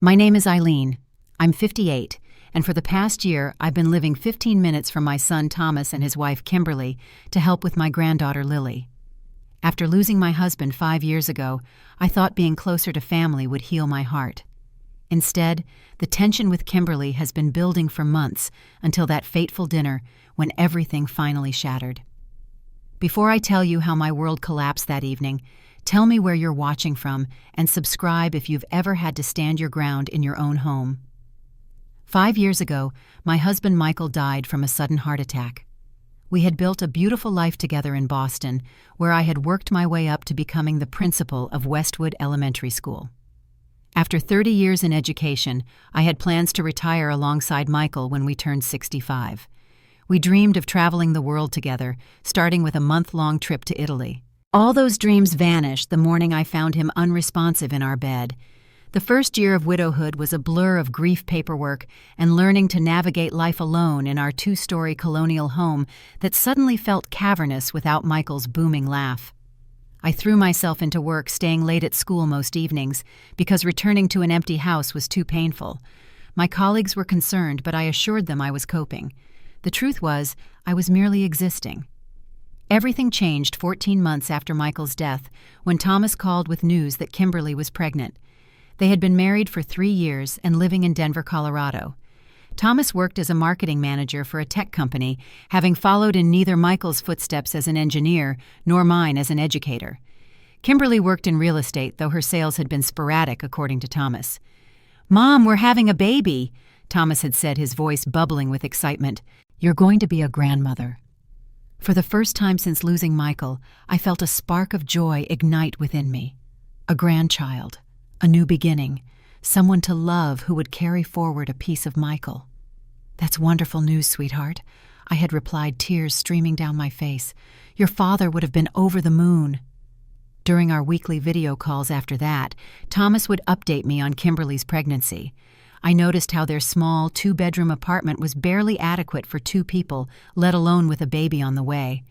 My name is Eileen. I'm 58, and for the past year, I've been living 15 minutes from my son Thomas and his wife Kimberly to help with my granddaughter Lily. After losing my husband 5 years ago, I thought being closer to family would heal my heart. Instead, the tension with Kimberly has been building for months until that fateful dinner when everything finally shattered. Before I tell you how my world collapsed that evening, tell me where you're watching from and subscribe if you've ever had to stand your ground in your own home. 5 years ago, my husband Michael died from a sudden heart attack. We had built a beautiful life together in Boston, where I had worked my way up to becoming the principal of Westwood Elementary School. After 30 years in education, I had plans to retire alongside Michael when we turned 65. We dreamed of traveling the world together, starting with a month-long trip to Italy. All those dreams vanished the morning I found him unresponsive in our bed. The first year of widowhood was a blur of grief paperwork and learning to navigate life alone in our 2-story colonial home that suddenly felt cavernous without Michael's booming laugh. I threw myself into work, staying late at school most evenings, because returning to an empty house was too painful. My colleagues were concerned, but I assured them I was coping. The truth was, I was merely existing. Everything changed 14 months after Michael's death, when Thomas called with news that Kimberly was pregnant. They had been married for 3 years and living in Denver, Colorado. Thomas worked as a marketing manager for a tech company, having followed in neither Michael's footsteps as an engineer nor mine as an educator. Kimberly worked in real estate, though her sales had been sporadic, according to Thomas. "Mom, we're having a baby," Thomas had said, his voice bubbling with excitement. "You're going to be a grandmother." For the first time since losing Michael, I felt a spark of joy ignite within me. A grandchild, a new beginning, someone to love who would carry forward a piece of Michael. "That's wonderful news, sweetheart," I had replied, tears streaming down my face. "Your father would have been over the moon." During our weekly video calls after that, Thomas would update me on Kimberly's pregnancy. I noticed how their small 2-bedroom apartment was barely adequate for 2 people, let alone with a baby on the way.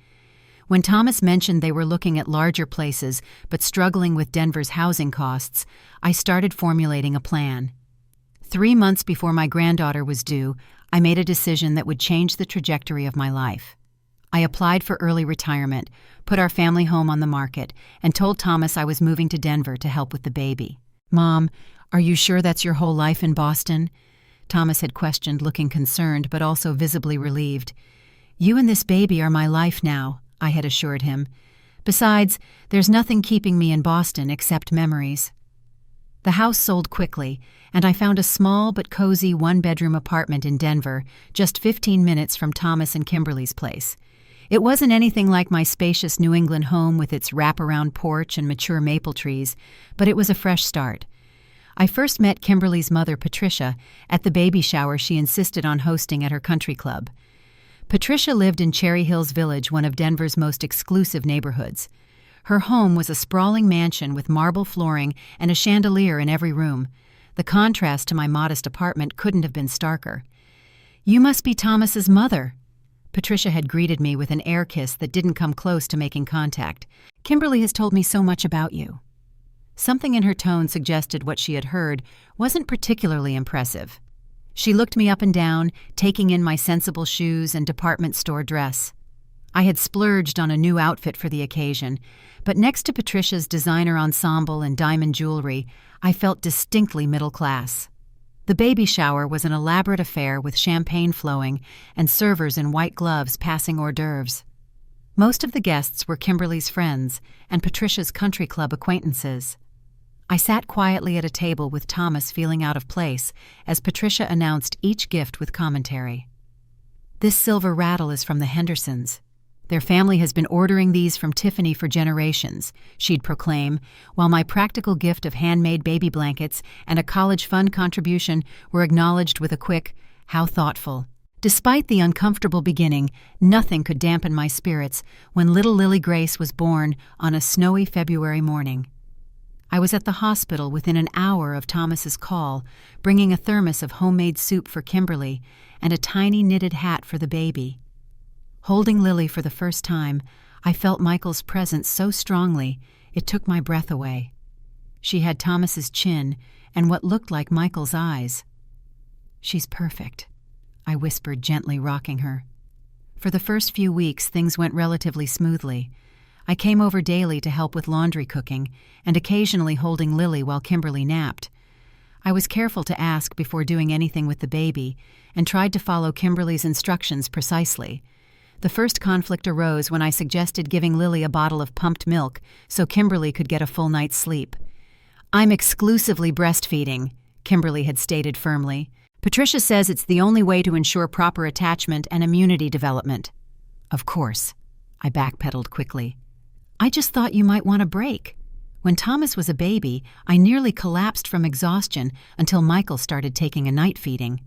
When Thomas mentioned they were looking at larger places but struggling with Denver's housing costs, I started formulating a plan. 3 months before my granddaughter was due, I made a decision that would change the trajectory of my life. I applied for early retirement, put our family home on the market, and told Thomas I was moving to Denver to help with the baby. "Mom, are you sure that's your whole life in Boston?" Thomas had questioned, looking concerned but also visibly relieved. "You and this baby are my life now," I had assured him. "Besides, there's nothing keeping me in Boston except memories." The house sold quickly, and I found a small but cozy 1-bedroom apartment in Denver, just 15 minutes from Thomas and Kimberly's place. It wasn't anything like my spacious New England home with its wraparound porch and mature maple trees, but it was a fresh start. I first met Kimberly's mother, Patricia, at the baby shower she insisted on hosting at her country club. Patricia lived in Cherry Hills Village, one of Denver's most exclusive neighborhoods. Her home was a sprawling mansion with marble flooring and a chandelier in every room. The contrast to my modest apartment couldn't have been starker. "You must be Thomas's mother." Patricia had greeted me with an air kiss that didn't come close to making contact. "Kimberly has told me so much about you." Something in her tone suggested what she had heard wasn't particularly impressive. She looked me up and down, taking in my sensible shoes and department store dress. I had splurged on a new outfit for the occasion, but next to Patricia's designer ensemble and diamond jewelry, I felt distinctly middle class. The baby shower was an elaborate affair with champagne flowing and servers in white gloves passing hors d'oeuvres. Most of the guests were Kimberly's friends and Patricia's country club acquaintances. I sat quietly at a table with Thomas, feeling out of place, as Patricia announced each gift with commentary. "This silver rattle is from the Hendersons. Their family has been ordering these from Tiffany for generations," she'd proclaim, while my practical gift of handmade baby blankets and a college fund contribution were acknowledged with a quick, "How thoughtful." Despite the uncomfortable beginning, nothing could dampen my spirits when little Lily Grace was born on a snowy February morning. I was at the hospital within an hour of Thomas's call, bringing a thermos of homemade soup for Kimberly and a tiny knitted hat for the baby. Holding Lily for the first time, I felt Michael's presence so strongly it took my breath away. She had Thomas's chin, and what looked like Michael's eyes. "She's perfect," I whispered, gently rocking her. For the first few weeks, things went relatively smoothly. I came over daily to help with laundry cooking and occasionally holding Lily while Kimberly napped. I was careful to ask before doing anything with the baby and tried to follow Kimberly's instructions precisely. The first conflict arose when I suggested giving Lily a bottle of pumped milk so Kimberly could get a full night's sleep. "I'm exclusively breastfeeding," Kimberly had stated firmly. "Patricia says it's the only way to ensure proper attachment and immunity development." "Of course," I backpedaled quickly. "I just thought you might want a break. When Thomas was a baby, I nearly collapsed from exhaustion until Michael started taking a night feeding."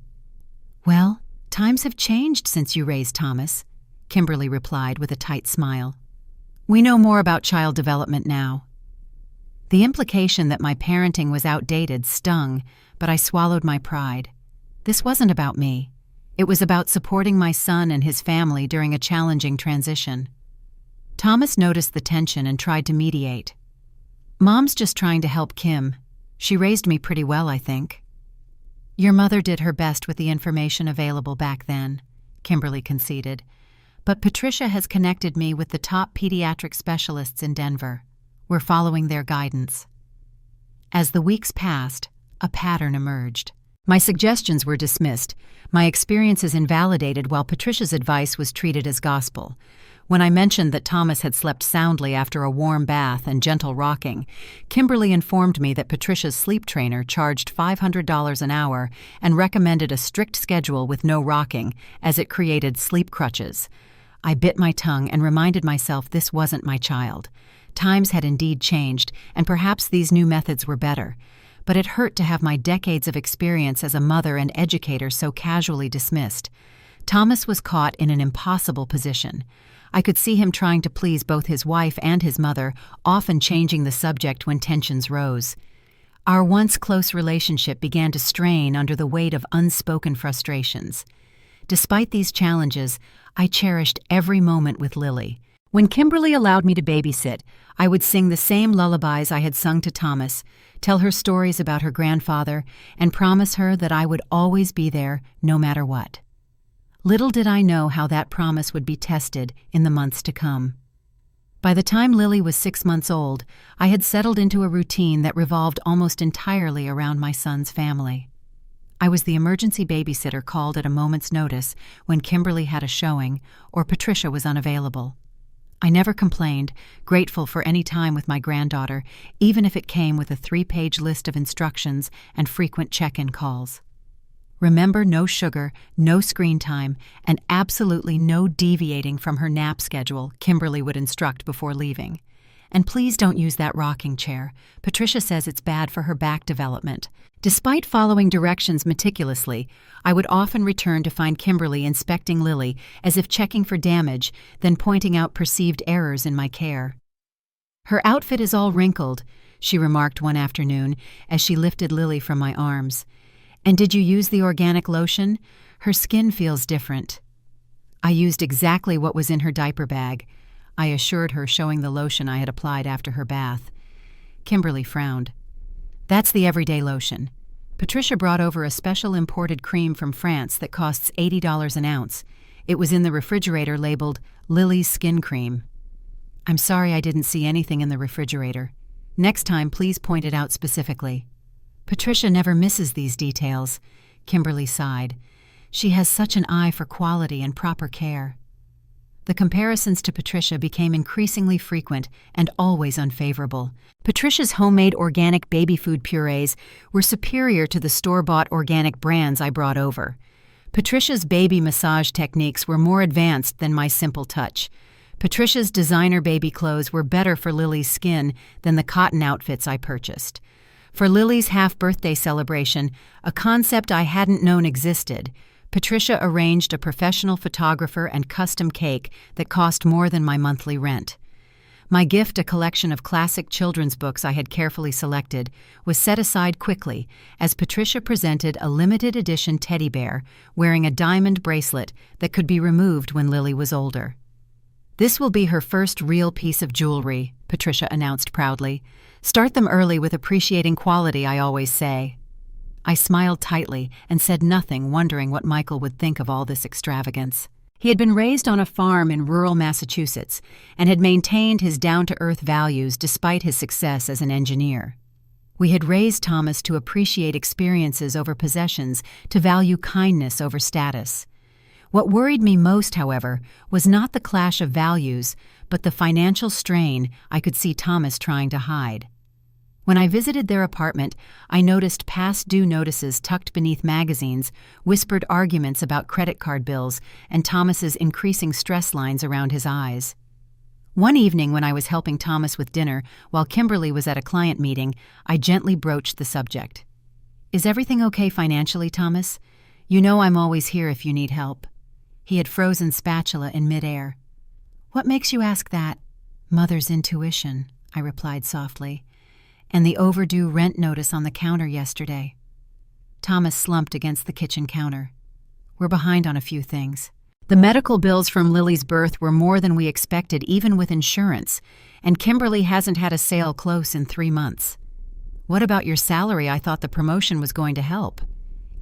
"Well, times have changed since you raised Thomas," Kimberly replied with a tight smile. "We know more about child development now." The implication that my parenting was outdated stung, but I swallowed my pride. This wasn't about me. It was about supporting my son and his family during a challenging transition. Thomas noticed the tension and tried to mediate. "Mom's just trying to help Kim. She raised me pretty well, I think." "Your mother did her best with the information available back then," Kimberly conceded. "But Patricia has connected me with the top pediatric specialists in Denver. We're following their guidance." As the weeks passed, a pattern emerged. My suggestions were dismissed, my experiences invalidated, while Patricia's advice was treated as gospel. When I mentioned that Thomas had slept soundly after a warm bath and gentle rocking, Kimberly informed me that Patricia's sleep trainer charged $500 an hour and recommended a strict schedule with no rocking, as it created sleep crutches. I bit my tongue and reminded myself this wasn't my child. Times had indeed changed, and perhaps these new methods were better. But it hurt to have my decades of experience as a mother and educator so casually dismissed. Thomas was caught in an impossible position. I could see him trying to please both his wife and his mother, often changing the subject when tensions rose. Our once close relationship began to strain under the weight of unspoken frustrations. Despite these challenges, I cherished every moment with Lily. When Kimberly allowed me to babysit, I would sing the same lullabies I had sung to Thomas, tell her stories about her grandfather, and promise her that I would always be there no matter what. Little did I know how that promise would be tested in the months to come. By the time Lily was 6 months old, I had settled into a routine that revolved almost entirely around my son's family. I was the emergency babysitter called at a moment's notice when Kimberly had a showing or Patricia was unavailable. I never complained, grateful for any time with my granddaughter, even if it came with a 3-page list of instructions and frequent check-in calls. Remember, no sugar, no screen time, and absolutely no deviating from her nap schedule, Kimberly would instruct before leaving. And please don't use that rocking chair. Patricia says it's bad for her back development. Despite following directions meticulously, I would often return to find Kimberly inspecting Lily as if checking for damage, then pointing out perceived errors in my care. "Her outfit is all wrinkled," she remarked one afternoon as she lifted Lily from my arms. "And did you use the organic lotion? Her skin feels different." I used exactly what was in her diaper bag, I assured her, showing the lotion I had applied after her bath. Kimberly frowned. "That's the everyday lotion. Patricia brought over a special imported cream from France that costs $80 an ounce. It was in the refrigerator labeled Lily's Skin Cream." "I'm sorry I didn't see anything in the refrigerator. Next time, please point it out specifically." "Patricia never misses these details," Kimberly sighed. "She has such an eye for quality and proper care." The comparisons to Patricia became increasingly frequent and always unfavorable. Patricia's homemade organic baby food purees were superior to the store-bought organic brands I brought over. Patricia's baby massage techniques were more advanced than my simple touch. Patricia's designer baby clothes were better for Lily's skin than the cotton outfits I purchased. For Lily's half-birthday celebration, a concept I hadn't known existed, Patricia arranged a professional photographer and custom cake that cost more than my monthly rent. My gift, a collection of classic children's books I had carefully selected, was set aside quickly as Patricia presented a limited edition teddy bear wearing a diamond bracelet that could be removed when Lily was older. "This will be her first real piece of jewelry," Patricia announced proudly. "Start them early with appreciating quality, I always say." I smiled tightly and said nothing, wondering what Michael would think of all this extravagance. He had been raised on a farm in rural Massachusetts and had maintained his down-to-earth values despite his success as an engineer. We had raised Thomas to appreciate experiences over possessions, to value kindness over status. What worried me most, however, was not the clash of values, but the financial strain I could see Thomas trying to hide. When I visited their apartment, I noticed past due notices tucked beneath magazines, whispered arguments about credit card bills, and Thomas's increasing stress lines around his eyes. One evening when I was helping Thomas with dinner while Kimberly was at a client meeting, I gently broached the subject. "Is everything okay financially, Thomas? You know I'm always here if you need help." He had frozen spatula in midair. "What makes you ask that?" "Mother's intuition," I replied softly. "And the overdue rent notice on the counter yesterday." Thomas slumped against the kitchen counter. "We're behind on a few things. The medical bills from Lily's birth were more than we expected, even with insurance, and Kimberly hasn't had a sale close in 3 months. What about your salary? I thought the promotion was going to help."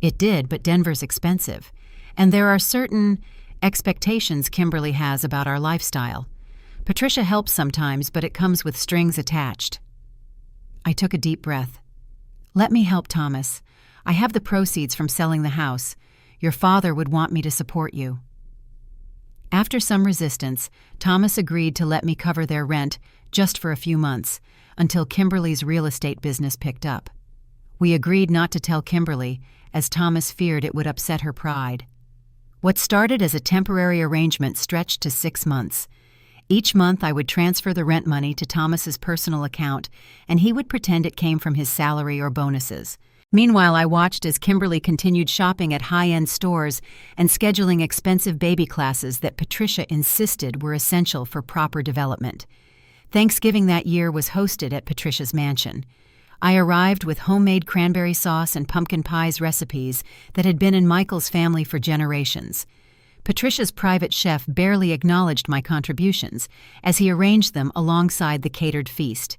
"It did, but Denver's expensive, and there are certain expectations Kimberly has about our lifestyle. Patricia helps sometimes, but it comes with strings attached." I took a deep breath. "Let me help, Thomas. I have the proceeds from selling the house. Your father would want me to support you." After some resistance, Thomas agreed to let me cover their rent just for a few months, until Kimberly's real estate business picked up. We agreed not to tell Kimberly, as Thomas feared it would upset her pride. What started as a temporary arrangement stretched to 6 months. Each month I would transfer the rent money to Thomas's personal account, and he would pretend it came from his salary or bonuses. Meanwhile, I watched as Kimberly continued shopping at high-end stores and scheduling expensive baby classes that Patricia insisted were essential for proper development. Thanksgiving that year was hosted at Patricia's mansion. I arrived with homemade cranberry sauce and pumpkin pies recipes that had been in Michael's family for generations. Patricia's private chef barely acknowledged my contributions as he arranged them alongside the catered feast.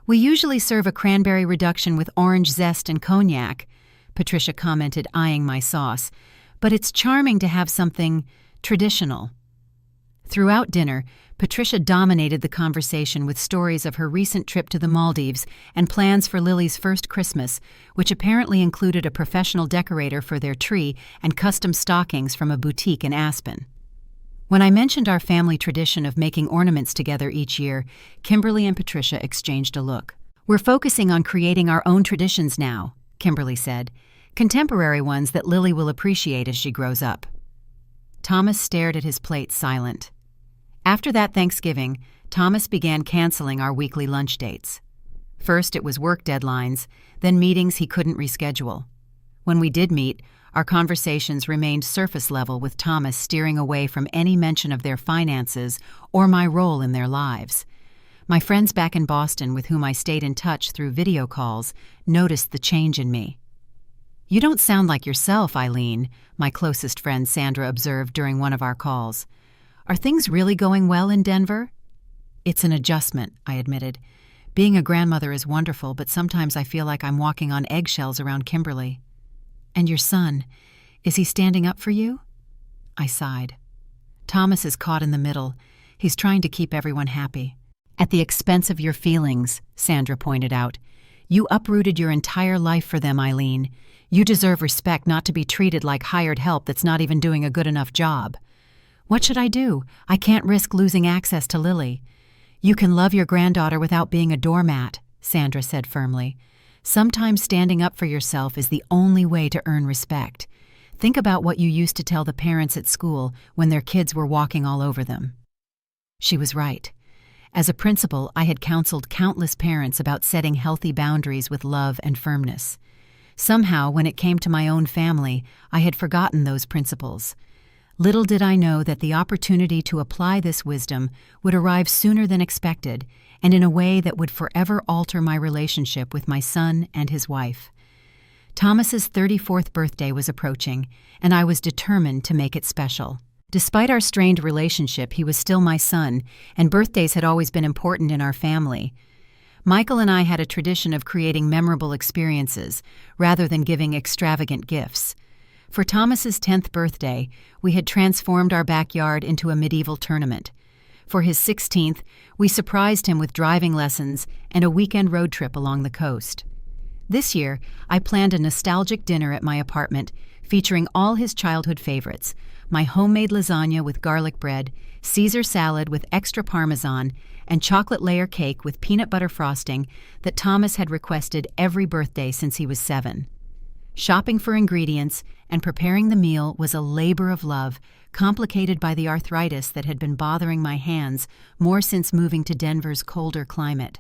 "We usually serve a cranberry reduction with orange zest and cognac," Patricia commented, eyeing my sauce, "but it's charming to have something traditional." Throughout dinner, Patricia dominated the conversation with stories of her recent trip to the Maldives and plans for Lily's first Christmas, which apparently included a professional decorator for their tree and custom stockings from a boutique in Aspen. When I mentioned our family tradition of making ornaments together each year, Kimberly and Patricia exchanged a look. "We're focusing on creating our own traditions now," Kimberly said, "contemporary ones that Lily will appreciate as she grows up." Thomas stared at his plate, silent. After that Thanksgiving, Thomas began canceling our weekly lunch dates. First it was work deadlines, then meetings he couldn't reschedule. When we did meet, our conversations remained surface level, with Thomas steering away from any mention of their finances or my role in their lives. My friends back in Boston, with whom I stayed in touch through video calls, noticed the change in me. "You don't sound like yourself, Eileen," my closest friend Sandra observed during one of our calls. "Are things really going well in Denver?" "It's an adjustment," I admitted. "Being a grandmother is wonderful, but sometimes I feel like I'm walking on eggshells around Kimberly." "And your son, is he standing up for you?" I sighed. "Thomas is caught in the middle. He's trying to keep everyone happy." "At the expense of your feelings," Sandra pointed out. "You uprooted your entire life for them, Eileen. You deserve respect, not to be treated like hired help that's not even doing a good enough job." "What should I do? I can't risk losing access to Lily." "You can love your granddaughter without being a doormat," Sandra said firmly. "Sometimes standing up for yourself is the only way to earn respect. Think about what you used to tell the parents at school when their kids were walking all over them." She was right. As a principal, I had counseled countless parents about setting healthy boundaries with love and firmness. Somehow, when it came to my own family, I had forgotten those principles. Little did I know that the opportunity to apply this wisdom would arrive sooner than expected, and in a way that would forever alter my relationship with my son and his wife. Thomas's 34th birthday was approaching, and I was determined to make it special. Despite our strained relationship, he was still my son, and birthdays had always been important in our family. Michael and I had a tradition of creating memorable experiences rather than giving extravagant gifts. For Thomas's 10th birthday, we had transformed our backyard into a medieval tournament. For his 16th, we surprised him with driving lessons and a weekend road trip along the coast. This year, I planned a nostalgic dinner at my apartment featuring all his childhood favorites: my homemade lasagna with garlic bread, Caesar salad with extra Parmesan, and chocolate layer cake with peanut butter frosting that Thomas had requested every birthday since he was 7. Shopping for ingredients and preparing the meal was a labor of love, complicated by the arthritis that had been bothering my hands more since moving to Denver's colder climate.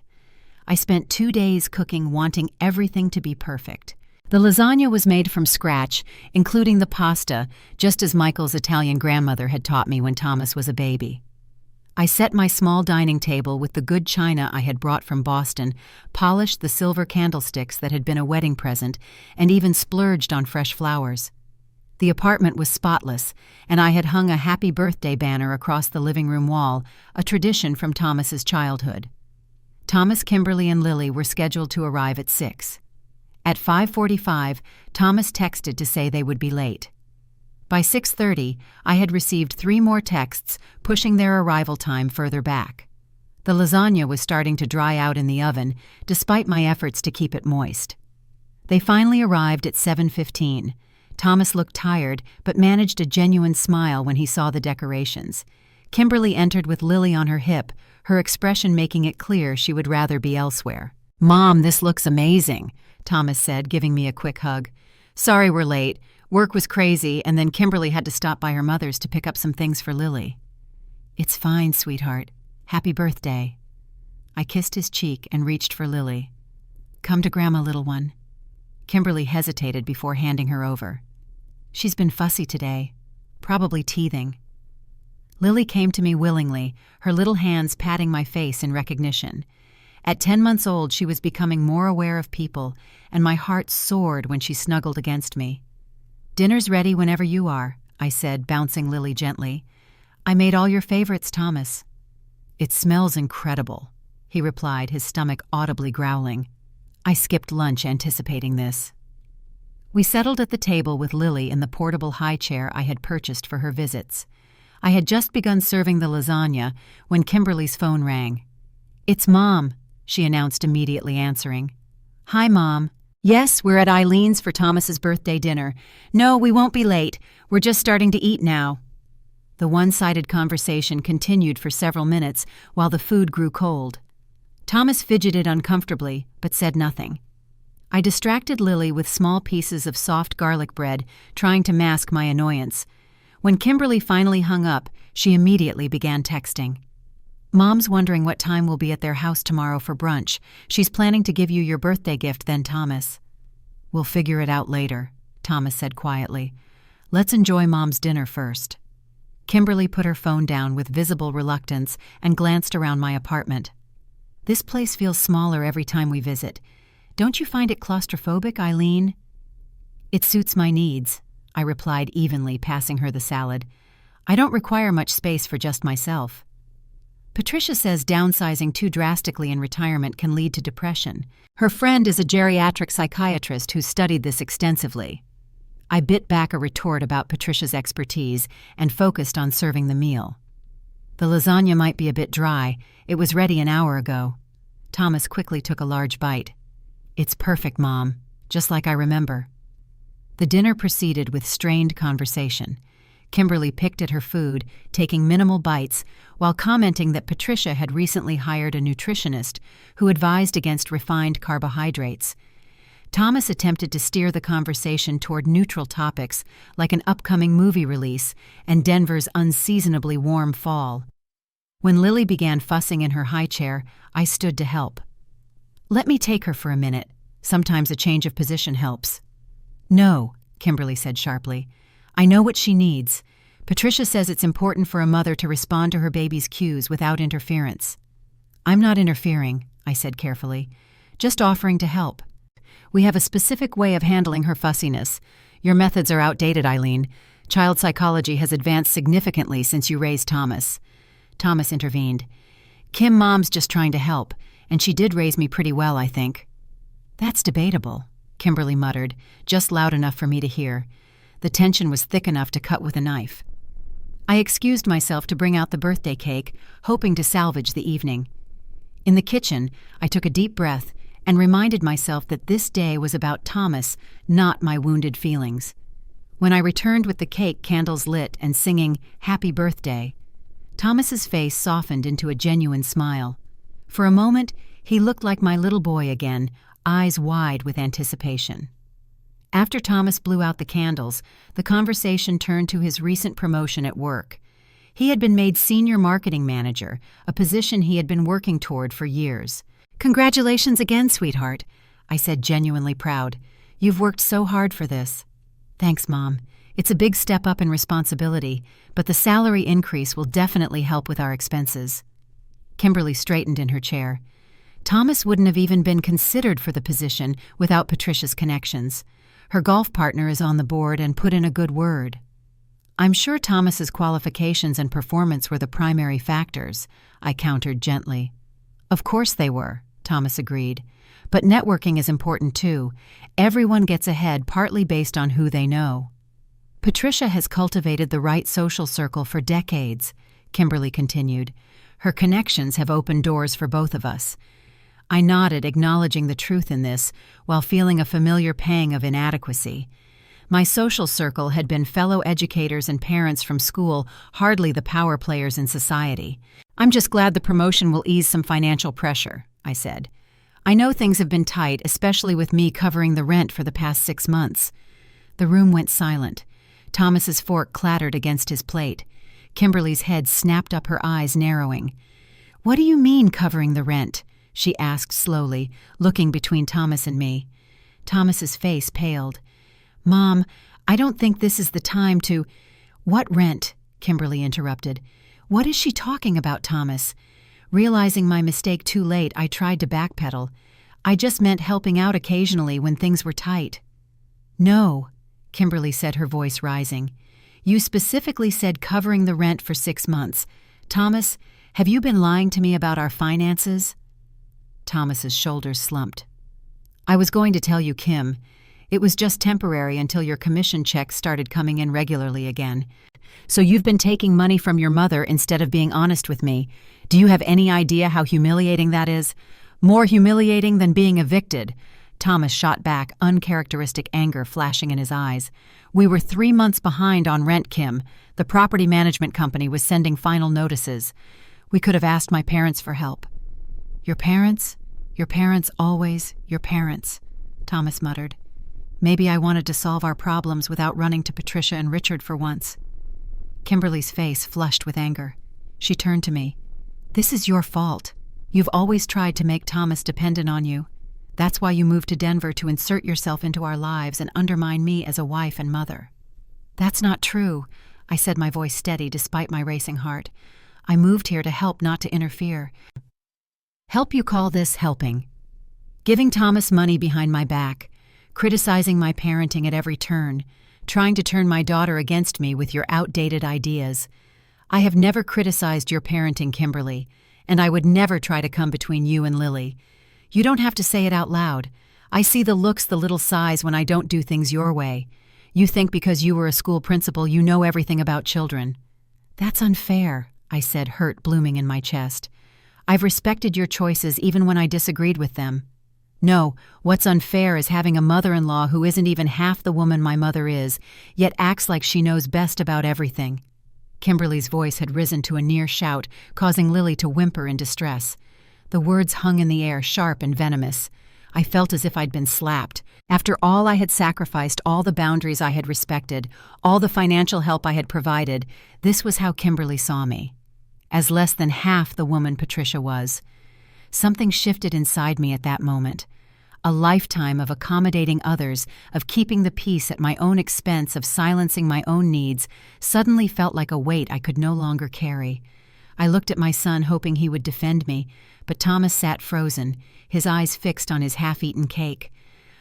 I spent 2 days cooking, wanting everything to be perfect. The lasagna was made from scratch, including the pasta, just as Michael's Italian grandmother had taught me when Thomas was a baby. I set my small dining table with the good china I had brought from Boston, polished the silver candlesticks that had been a wedding present, and even splurged on fresh flowers. The apartment was spotless, and I had hung a happy birthday banner across the living room wall, a tradition from Thomas's childhood. Thomas, Kimberly, and Lily were scheduled to arrive at 6. At 5:45, Thomas texted to say they would be late. By 6:30, I had received 3 more texts pushing their arrival time further back. The lasagna was starting to dry out in the oven, despite my efforts to keep it moist. They finally arrived at 7:15. Thomas looked tired, but managed a genuine smile when he saw the decorations. Kimberly entered with Lily on her hip, her expression making it clear she would rather be elsewhere. "Mom, this looks amazing," Thomas said, giving me a quick hug. "Sorry we're late. Work was crazy, and then Kimberly had to stop by her mother's to pick up some things for Lily." "It's fine, sweetheart. Happy birthday." I kissed his cheek and reached for Lily. "Come to Grandma, little one." Kimberly hesitated before handing her over. "She's been fussy today, probably teething." Lily came to me willingly, her little hands patting my face in recognition. At 10 months old, she was becoming more aware of people, and my heart soared when she snuggled against me. "Dinner's ready whenever you are," I said, bouncing Lily gently. "I made all your favorites, Thomas." "It smells incredible," he replied, his stomach audibly growling. I skipped lunch anticipating this. We settled at the table with Lily in the portable high chair I had purchased for her visits. I had just begun serving the lasagna when Kimberly's phone rang. "It's Mom," she announced, immediately answering. "Hi, Mom." "Yes, we're at Eileen's for Thomas's birthday dinner. No, we won't be late. We're just starting to eat now." The one-sided conversation continued for several minutes while the food grew cold. Thomas fidgeted uncomfortably, but said nothing. I distracted Lily with small pieces of soft garlic bread, trying to mask my annoyance. When Kimberly finally hung up, she immediately began texting. "Mom's wondering what time we'll be at their house tomorrow for brunch. She's planning to give you your birthday gift then, Thomas." "We'll figure it out later," Thomas said quietly. "Let's enjoy Mom's dinner first." Kimberly put her phone down with visible reluctance and glanced around my apartment. "This place feels smaller every time we visit. Don't you find it claustrophobic, Eileen?" "It suits my needs," I replied evenly, passing her the salad. "I don't require much space for just myself." Patricia says downsizing too drastically in retirement can lead to depression. Her friend is a geriatric psychiatrist who studied this extensively. I bit back a retort about Patricia's expertise and focused on serving the meal. "The lasagna might be a bit dry. It was ready an hour ago." Thomas quickly took a large bite. "It's perfect, Mom, just like I remember." The dinner proceeded with strained conversation. Kimberly picked at her food, taking minimal bites, while commenting that Patricia had recently hired a nutritionist who advised against refined carbohydrates. Thomas attempted to steer the conversation toward neutral topics like an upcoming movie release and Denver's unseasonably warm fall. When Lily began fussing in her high chair, I stood to help. "Let me take her for a minute. Sometimes a change of position helps." "No," Kimberly said sharply. "I know what she needs. Patricia says it's important for a mother to respond to her baby's cues without interference." "I'm not interfering," I said carefully. "Just offering to help. We have a specific way of handling her fussiness. Your methods are outdated, Eileen. Child psychology has advanced significantly since you raised Thomas." Thomas intervened. "Kim, Mom's just trying to help. and she did raise me pretty well, I think." "That's debatable," Kimberly muttered, just loud enough for me to hear. The tension was thick enough to cut with a knife. I excused myself to bring out the birthday cake, hoping to salvage the evening. In the kitchen, I took a deep breath and reminded myself that this day was about Thomas, not my wounded feelings. When I returned with the cake, candles lit, and singing "Happy Birthday," Thomas's face softened into a genuine smile. For a moment, he looked like my little boy again, eyes wide with anticipation. After Thomas blew out the candles, the conversation turned to his recent promotion at work. He had been made senior marketing manager, a position he had been working toward for years. "Congratulations again, sweetheart," I said, genuinely proud. "You've worked so hard for this." "Thanks, Mom. It's a big step up in responsibility, but the salary increase will definitely help with our expenses." Kimberly straightened in her chair. Thomas wouldn't have even been considered for the position without Patricia's connections. Her golf partner is on the board and put in a good word. "I'm sure Thomas's qualifications and performance were the primary factors," I countered gently. "Of course they were," Thomas agreed. "But networking is important too. Everyone gets ahead partly based on who they know." "Patricia has cultivated the right social circle for decades," Kimberly continued. "Her connections have opened doors for both of us." I nodded, acknowledging the truth in this, while feeling a familiar pang of inadequacy. My social circle had been fellow educators and parents from school, hardly the power players in society. "I'm just glad the promotion will ease some financial pressure," I said. "I know things have been tight, especially with me covering the rent for the past 6 months." The room went silent. Thomas's fork clattered against his plate. Kimberly's head snapped up, her eyes narrowing. "What do you mean, covering the rent?" she asked slowly, looking between Thomas and me. Thomas's face paled. "Mom, I don't think this is the time to—" "What rent?" Kimberly interrupted. "What is she talking about, Thomas?" Realizing my mistake too late, I tried to backpedal. "I just meant helping out occasionally when things were tight." "No," Kimberly said, her voice rising. "You specifically said covering the rent for 6 months. Thomas, have you been lying to me about our finances?" Thomas's shoulders slumped. "I was going to tell you, Kim. It was just temporary until your commission checks started coming in regularly again. So you've been taking money from your mother instead of being honest with me. Do you have any idea how humiliating that is? More humiliating than being evicted." Thomas shot back, uncharacteristic anger flashing in his eyes. "We were 3 months behind on rent, Kim. The property management company was sending final notices. We could have asked my parents for help." "Your parents? Your parents always your parents," Thomas muttered. "Maybe I wanted to solve our problems without running to Patricia and Richard for once." Kimberly's face flushed with anger. She turned to me. "This is your fault. You've always tried to make Thomas dependent on you. That's why you moved to Denver, to insert yourself into our lives and undermine me as a wife and mother." "That's not true," I said, my voice steady despite my racing heart. "I moved here to help, not to interfere." "Help, you call this helping?" Giving Thomas money behind my back, criticizing my parenting at every turn, trying to turn my daughter against me with your outdated ideas. I have never criticized your parenting, Kimberly, and I would never try to come between you and Lily. You don't have to say it out loud. I see the looks, the little sighs when I don't do things your way. You think because you were a school principal you know everything about children. "That's unfair," I said, hurt blooming in my chest. "I've respected your choices even when I disagreed with them." "No, what's unfair is having a mother-in-law who isn't even half the woman my mother is, yet acts like she knows best about everything." Kimberly's voice had risen to a near shout, causing Lily to whimper in distress. The words hung in the air, sharp and venomous. I felt as if I'd been slapped. After all I had sacrificed, all the boundaries I had respected, all the financial help I had provided, this was how Kimberly saw me. As less than half the woman Patricia was. Something shifted inside me at that moment. A lifetime of accommodating others, of keeping the peace at my own expense, of silencing my own needs, suddenly felt like a weight I could no longer carry. I looked at my son, hoping he would defend me, but Thomas sat frozen, his eyes fixed on his half-eaten cake.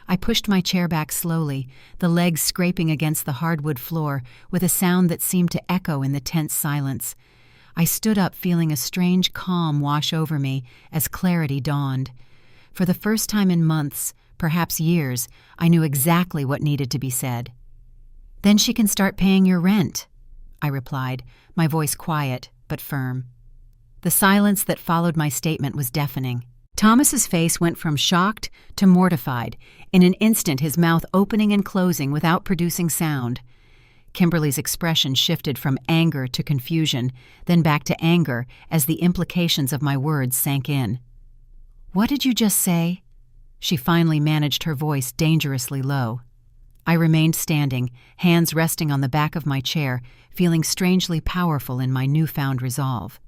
I pushed my chair back slowly, the legs scraping against the hardwood floor with a sound that seemed to echo in the tense silence. I stood up feeling a strange calm wash over me as clarity dawned. For the first time in months, perhaps years, I knew exactly what needed to be said. "Then she can start paying your rent," I replied, my voice quiet but firm. The silence that followed my statement was deafening. Thomas's face went from shocked to mortified, in an instant his mouth opening and closing without producing sound. Kimberly's expression shifted from anger to confusion, then back to anger as the implications of my words sank in. "What did you just say?" She finally managed her voice dangerously low. I remained standing, hands resting on the back of my chair, feeling strangely powerful in my newfound resolve.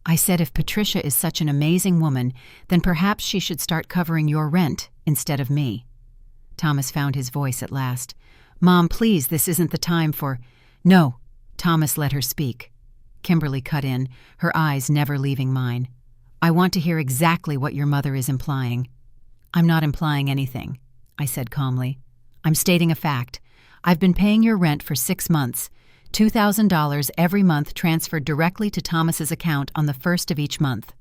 "I said if Patricia is such an amazing woman, then perhaps she should start covering your rent instead of me." Thomas found his voice at last. "Mom, please, this isn't the time for—" "No." Thomas let her speak. Kimberly cut in, her eyes never leaving mine. "I want to hear exactly what your mother is implying." "I'm not implying anything," I said calmly. "I'm stating a fact. I've been paying your rent for 6 months, $2,000 every month transferred directly to Thomas's account on the first of each month."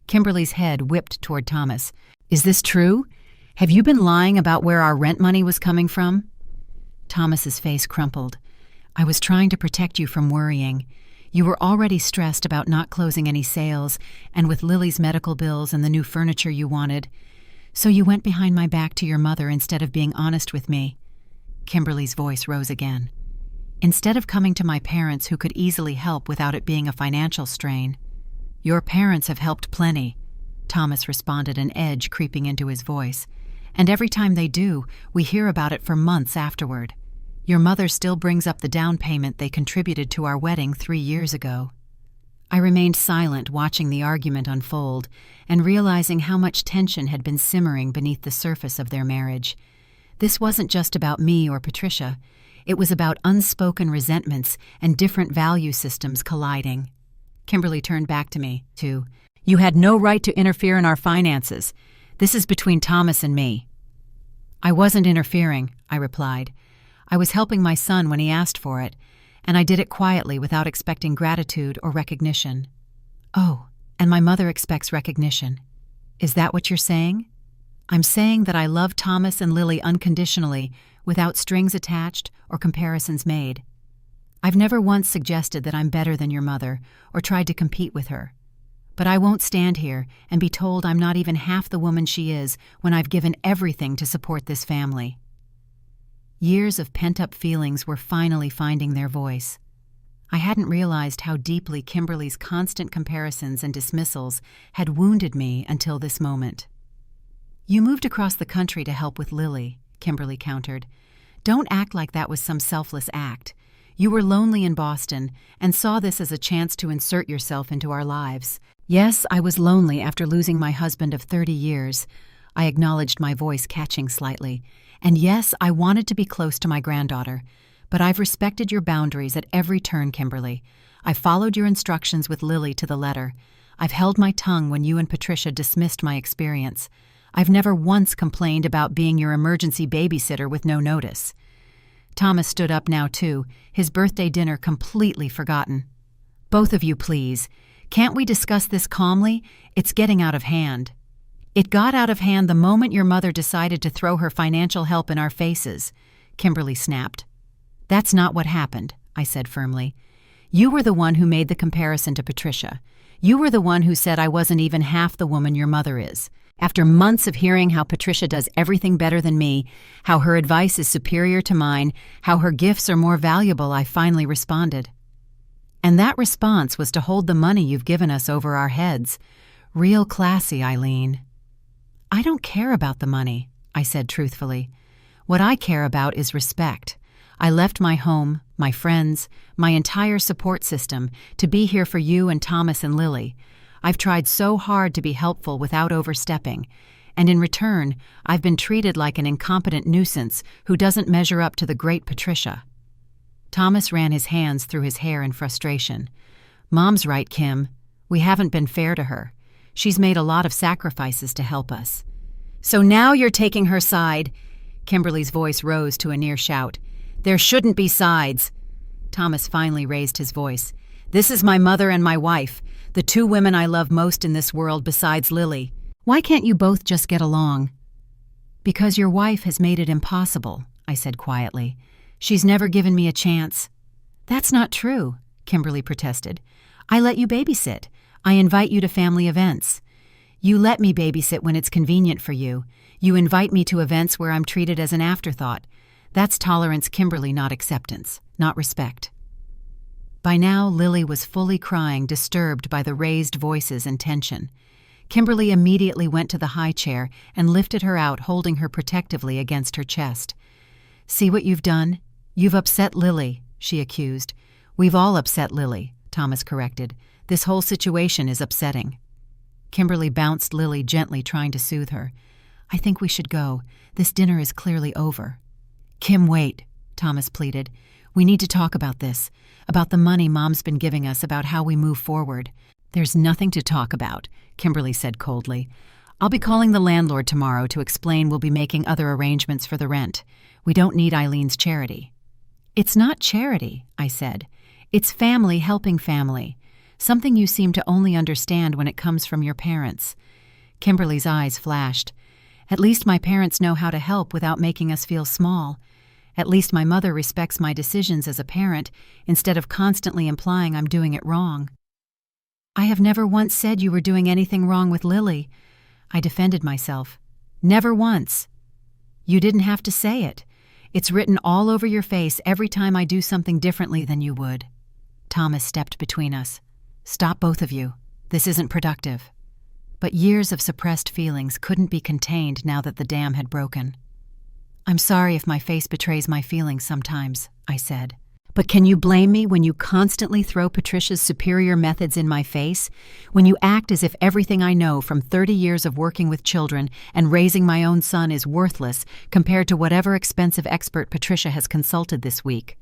Kimberly's head whipped toward Thomas. "Is this true? Have you been lying about where our rent money was coming from?" Thomas's face crumpled. "I was trying to protect you from worrying. You were already stressed about not closing any sales, and with Lily's medical bills and the new furniture you wanted. So you went behind my back to your mother instead of being honest with me." Kimberly's voice rose again. "Instead of coming to my parents who could easily help without it being a financial strain." "Your parents have helped plenty," Thomas responded, an edge creeping into his voice. "And every time they do, we hear about it for months afterward. Your mother still brings up the down payment they contributed to our wedding 3 years ago." I remained silent, watching the argument unfold, and realizing how much tension had been simmering beneath the surface of their marriage. This wasn't just about me or Patricia. It was about unspoken resentments and different value systems colliding. Kimberly turned back to me, too. "You had no right to interfere in our finances. This is between Thomas and me." "I wasn't interfering," I replied. "I was helping my son when he asked for it, and I did it quietly without expecting gratitude or recognition." "Oh, and my mother expects recognition. Is that what you're saying?" "I'm saying that I love Thomas and Lily unconditionally, without strings attached or comparisons made. I've never once suggested that I'm better than your mother or tried to compete with her. But I won't stand here and be told I'm not even half the woman she is when I've given everything to support this family." Years of pent-up feelings were finally finding their voice. I hadn't realized how deeply Kimberly's constant comparisons and dismissals had wounded me until this moment. "You moved across the country to help with Lily," Kimberly countered. "Don't act like that was some selfless act. You were lonely in Boston and saw this as a chance to insert yourself into our lives." "Yes, I was lonely after losing my husband of 30 years. I acknowledged, my voice catching slightly. "And yes, I wanted to be close to my granddaughter. But I've respected your boundaries at every turn, Kimberly. I followed your instructions with Lily to the letter. I've held my tongue when you and Patricia dismissed my experience. I've never once complained about being your emergency babysitter with no notice." Thomas stood up now, too, his birthday dinner completely forgotten. "Both of you, please. Can't we discuss this calmly? It's getting out of hand." "It got out of hand the moment your mother decided to throw her financial help in our faces," Kimberly snapped. "That's not what happened," I said firmly. "You were the one who made the comparison to Patricia. You were the one who said I wasn't even half the woman your mother is. After months of hearing how Patricia does everything better than me, how her advice is superior to mine, how her gifts are more valuable, I finally responded. And that response was to hold the money you've given us over our heads. Real classy, Eileen." "I don't care about the money," I said truthfully. "What I care about is respect. I left my home, my friends, my entire support system to be here for you and Thomas and Lily. I've tried so hard to be helpful without overstepping, and in return, I've been treated like an incompetent nuisance who doesn't measure up to the great Patricia." Thomas ran his hands through his hair in frustration. "Mom's right, Kim. We haven't been fair to her. She's made a lot of sacrifices to help us." "So now you're taking her side?" Kimberly's voice rose to a near shout. "There shouldn't be sides." Thomas finally raised his voice. This is my mother and my wife, the two women I love most in this world besides Lily. Why can't you both just get along?" "Because your wife has made it impossible," I said quietly. "She's never given me a chance." "That's not true," Kimberly protested. "I let you babysit. I invite you to family events. You let me babysit when it's convenient for you. You invite me to events where I'm treated as an afterthought. That's tolerance, Kimberly, not acceptance, not respect." By now, Lily was fully crying, disturbed by the raised voices and tension. Kimberly immediately went to the high chair and lifted her out, holding her protectively against her chest. "See what you've done? You've upset Lily," she accused. "We've all upset Lily," Thomas corrected. "This whole situation is upsetting." Kimberly bounced Lily gently, trying to soothe her. "I think we should go. This dinner is clearly over." "Kim, wait," Thomas pleaded. "We need to talk about this, about the money Mom's been giving us, about how we move forward." "There's nothing to talk about," Kimberly said coldly. "I'll be calling the landlord tomorrow to explain we'll be making other arrangements for the rent. We don't need Eileen's charity." "It's not charity," I said. "It's family helping family, something you seem to only understand when it comes from your parents." Kimberly's eyes flashed. "At least my parents know how to help without making us feel small. At least my mother respects my decisions as a parent instead of constantly implying I'm doing it wrong." "I have never once said you were doing anything wrong with Lily," I defended myself. "Never once." "You didn't have to say it. It's written all over your face every time I do something differently than you would." Thomas stepped between us. "Stop, both of you. This isn't productive." But years of suppressed feelings couldn't be contained now that the dam had broken. "I'm sorry if my face betrays my feelings sometimes," I said. "But can you blame me when you constantly throw Patricia's superior methods in my face? When you act as if everything I know from 30 years of working with children and raising my own son is worthless compared to whatever expensive expert Patricia has consulted this week?"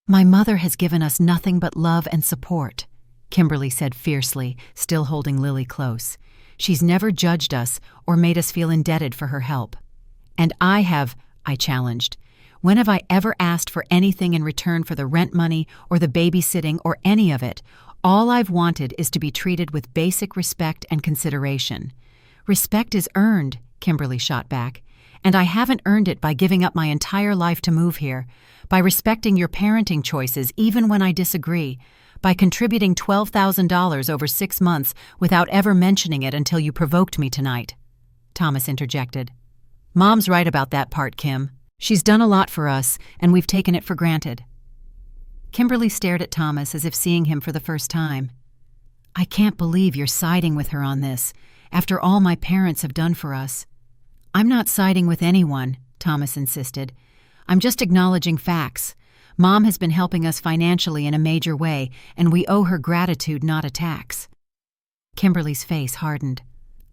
"My mother has given us nothing but love and support," Kimberly said fiercely, still holding Lily close. "She's never judged us or made us feel indebted for her help." "And I have," I challenged. "When have I ever asked for anything in return for the rent money or the babysitting or any of it? All I've wanted is to be treated with basic respect and consideration." "Respect is earned," Kimberly shot back. "And I haven't earned it by giving up my entire life to move here, by respecting your parenting choices even when I disagree, by contributing $12,000 over 6 months without ever mentioning it until you provoked me tonight." Thomas interjected. "Mom's right about that part, Kim. She's done a lot for us, and we've taken it for granted." Kimberly stared at Thomas as if seeing him for the first time. "I can't believe you're siding with her on this, after all my parents have done for us." "I'm not siding with anyone," Thomas insisted. "I'm just acknowledging facts. Mom has been helping us financially in a major way, and we owe her gratitude, not attacks." Kimberly's face hardened.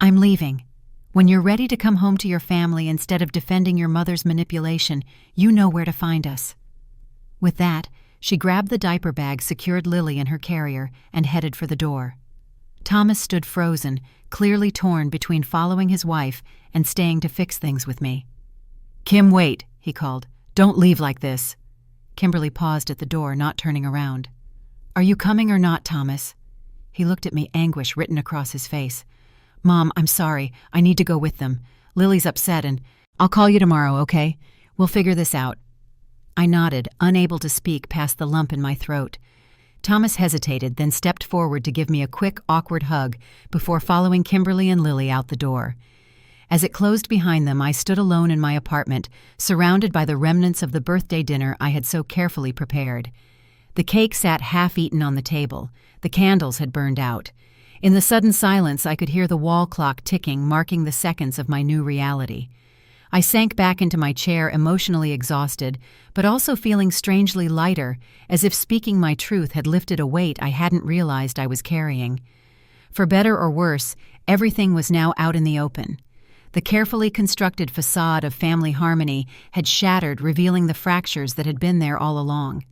"I'm leaving. When you're ready to come home to your family instead of defending your mother's manipulation, you know where to find us." With that, she grabbed the diaper bag secured Lily in her carrier and headed for the door. Thomas stood frozen, clearly torn between following his wife and staying to fix things with me. "Kim, wait," he called. "Don't leave like this." Kimberly paused at the door, not turning around. "Are you coming or not, Thomas?" He looked at me, anguish written across his face. "Mom, I'm sorry. I need to go with them. Lily's upset and I'll call you tomorrow, okay? We'll figure this out." I nodded, unable to speak past the lump in my throat. Thomas hesitated, then stepped forward to give me a quick, awkward hug before following Kimberly and Lily out the door. As it closed behind them, I stood alone in my apartment, surrounded by the remnants of the birthday dinner I had so carefully prepared. The cake sat half-eaten on the table. The candles had burned out. In the sudden silence, I could hear the wall clock ticking, marking the seconds of my new reality. I sank back into my chair, emotionally exhausted, but also feeling strangely lighter, as if speaking my truth had lifted a weight I hadn't realized I was carrying. For better or worse, everything was now out in the open. The carefully constructed facade of family harmony had shattered, revealing the fractures that had been there all along.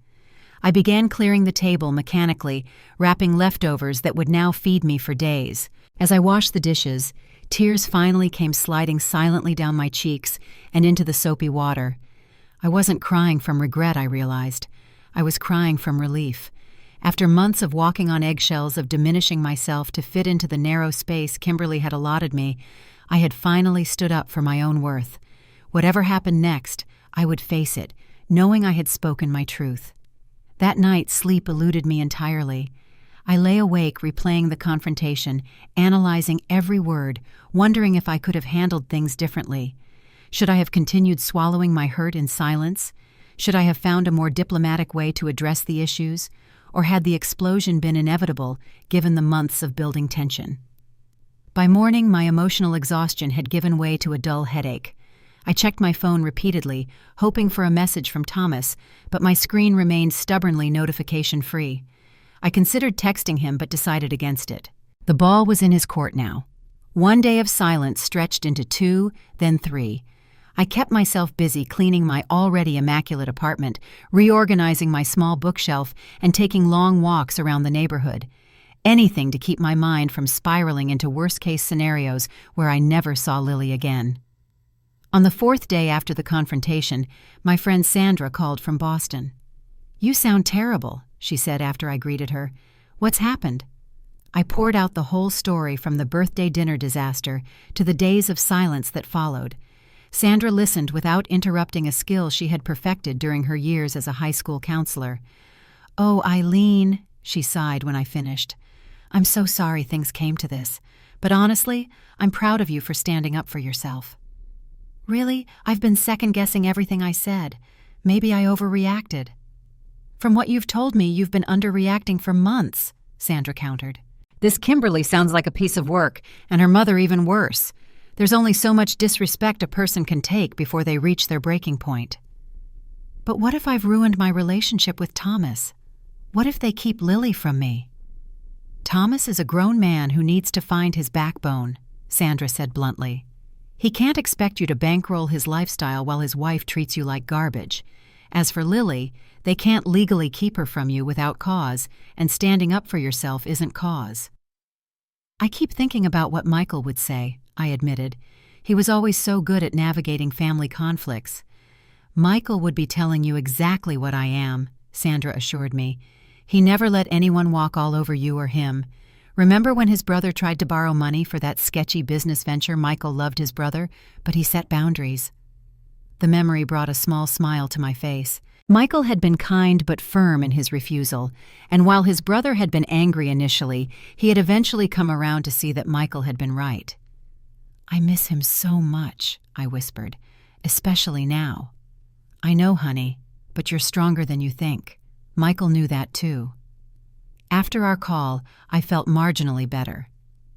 I began clearing the table mechanically, wrapping leftovers that would now feed me for days. As I washed the dishes, tears finally came sliding silently down my cheeks and into the soapy water. I wasn't crying from regret, I realized. I was crying from relief. After months of walking on eggshells, of diminishing myself to fit into the narrow space Kimberly had allotted me, I had finally stood up for my own worth. Whatever happened next, I would face it, knowing I had spoken my truth. That night, sleep eluded me entirely. I lay awake replaying the confrontation, analyzing every word, wondering if I could have handled things differently. Should I have continued swallowing my hurt in silence? Should I have found a more diplomatic way to address the issues? Or had the explosion been inevitable, given the months of building tension? By morning, my emotional exhaustion had given way to a dull headache. I checked my phone repeatedly, hoping for a message from Thomas, but my screen remained stubbornly notification-free. I considered texting him but decided against it. The ball was in his court now. One day of silence stretched into 2, then 3. I kept myself busy cleaning my already immaculate apartment, reorganizing my small bookshelf, and taking long walks around the neighborhood. Anything to keep my mind from spiraling into worst-case scenarios where I never saw Lily again. On the 4th day after the confrontation, my friend Sandra called from Boston. "You sound terrible," she said after I greeted her. "What's happened?" I poured out the whole story from the birthday dinner disaster to the days of silence that followed. Sandra listened without interrupting a skill she had perfected during her years as a high school counselor. "Oh, Eileen," she sighed when I finished. "I'm so sorry things came to this, but honestly, I'm proud of you for standing up for yourself." "Really? I've been second-guessing everything I said. Maybe I overreacted." "From what you've told me, you've been underreacting for months," Sandra countered. "This Kimberly sounds like a piece of work, and her mother even worse. There's only so much disrespect a person can take before they reach their breaking point." "But what if I've ruined my relationship with Thomas? What if they keep Lily from me?" "Thomas is a grown man who needs to find his backbone," Sandra said bluntly. "He can't expect you to bankroll his lifestyle while his wife treats you like garbage. As for Lily, they can't legally keep her from you without cause, and standing up for yourself isn't cause." "I keep thinking about what Michael would say," I admitted. "He was always so good at navigating family conflicts." "Michael would be telling you exactly what I am," Sandra assured me. "He never let anyone walk all over you or him. Remember when his brother tried to borrow money for that sketchy business venture? Michael loved his brother, but he set boundaries." The memory brought a small smile to my face. Michael had been kind but firm in his refusal, and while his brother had been angry initially, he had eventually come around to see that Michael had been right. "I miss him so much," I whispered, "especially now." "I know, honey, but you're stronger than you think." Michael knew that too. After our call, I felt marginally better.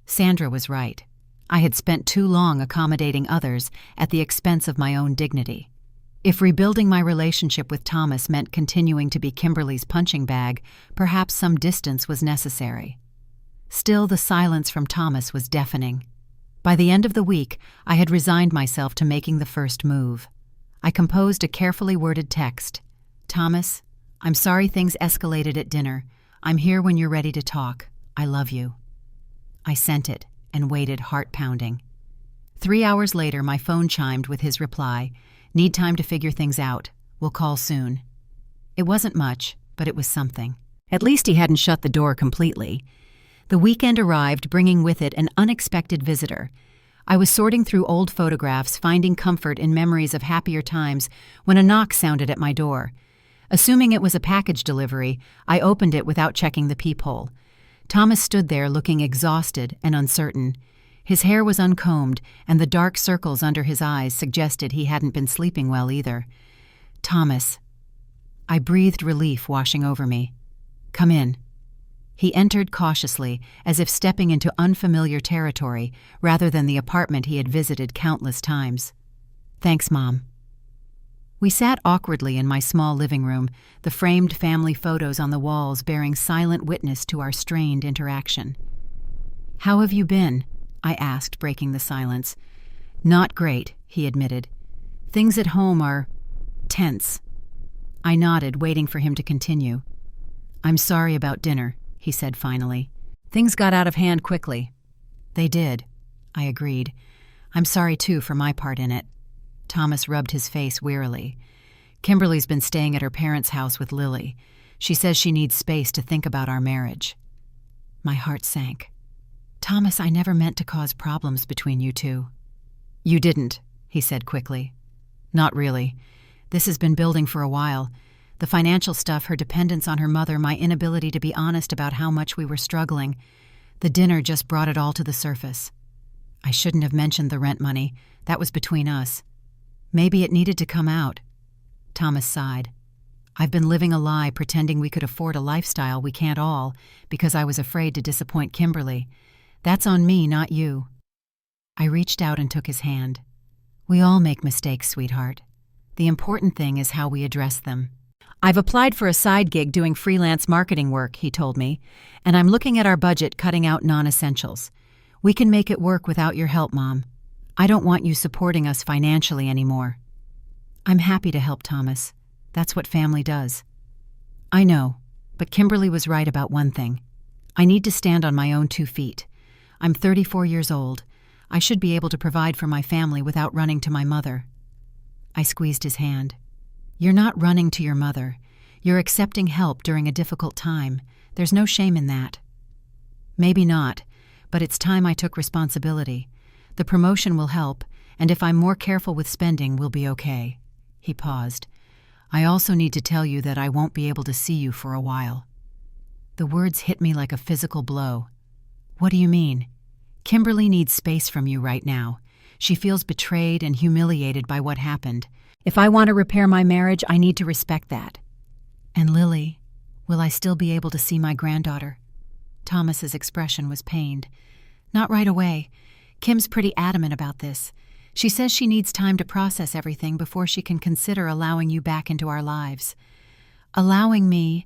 Sandra was right. I had spent too long accommodating others at the expense of my own dignity. If rebuilding my relationship with Thomas meant continuing to be Kimberly's punching bag, perhaps some distance was necessary. Still, the silence from Thomas was deafening. By the end of the week, I had resigned myself to making the first move. I composed a carefully worded text. "Thomas, I'm sorry things escalated at dinner. I'm here when you're ready to talk. I love you." I sent it and waited, heart-pounding. 3 hours later, my phone chimed with his reply. "Need time to figure things out. We'll call soon." It wasn't much, but it was something. At least he hadn't shut the door completely. The weekend arrived, bringing with it an unexpected visitor. I was sorting through old photographs, finding comfort in memories of happier times, when a knock sounded at my door. Assuming it was a package delivery, I opened it without checking the peephole. Thomas stood there looking exhausted and uncertain. His hair was uncombed, and the dark circles under his eyes suggested he hadn't been sleeping well either. "Thomas." I breathed relief washing over me. "Come in." He entered cautiously, as if stepping into unfamiliar territory rather than the apartment he had visited countless times. "Thanks, Mom." We sat awkwardly in my small living room, the framed family photos on the walls bearing silent witness to our strained interaction. "How have you been?" I asked, breaking the silence. "Not great," he admitted. "Things at home are tense." I nodded, waiting for him to continue. "I'm sorry about dinner," he said finally. "Things got out of hand quickly." "They did," I agreed. "I'm sorry, too, for my part in it." Thomas rubbed his face wearily. "Kimberly's been staying at her parents' house with Lily. She says she needs space to think about our marriage. My heart sank. Thomas, I never meant to cause problems between you two. You didn't, he said quickly. Not really. This has been building for a while. The financial stuff, her dependence on her mother, my inability to be honest about how much we were struggling. The dinner just brought it all to the surface. I shouldn't have mentioned the rent money. That was between us. Maybe it needed to come out. Thomas sighed. I've been living a lie pretending we could afford a lifestyle we can't all because I was afraid to disappoint Kimberly. That's on me, not you. I reached out and took his hand. We all make mistakes, sweetheart. The important thing is how we address them. I've applied for a side gig doing freelance marketing work, he told me, and I'm looking at our budget cutting out non-essentials. We can make it work without your help, Mom. I don't want you supporting us financially anymore. I'm happy to help, Thomas. That's what family does. I know, but Kimberly was right about one thing. I need to stand on my own 2 feet. I'm 34 years old. I should be able to provide for my family without running to my mother. I squeezed his hand. You're not running to your mother. You're accepting help during a difficult time. There's no shame in that. Maybe not, but it's time I took responsibility. The promotion will help, and if I'm more careful with spending, we'll be okay. He paused. I also need to tell you that I won't be able to see you for a while. The words hit me like a physical blow. What do you mean? Kimberly needs space from you right now. She feels betrayed and humiliated by what happened. If I want to repair my marriage, I need to respect that. And Lily, will I still be able to see my granddaughter? Thomas's expression was pained. Not right away. Kim's pretty adamant about this. She says she needs time to process everything before she can consider allowing you back into our lives. Allowing me,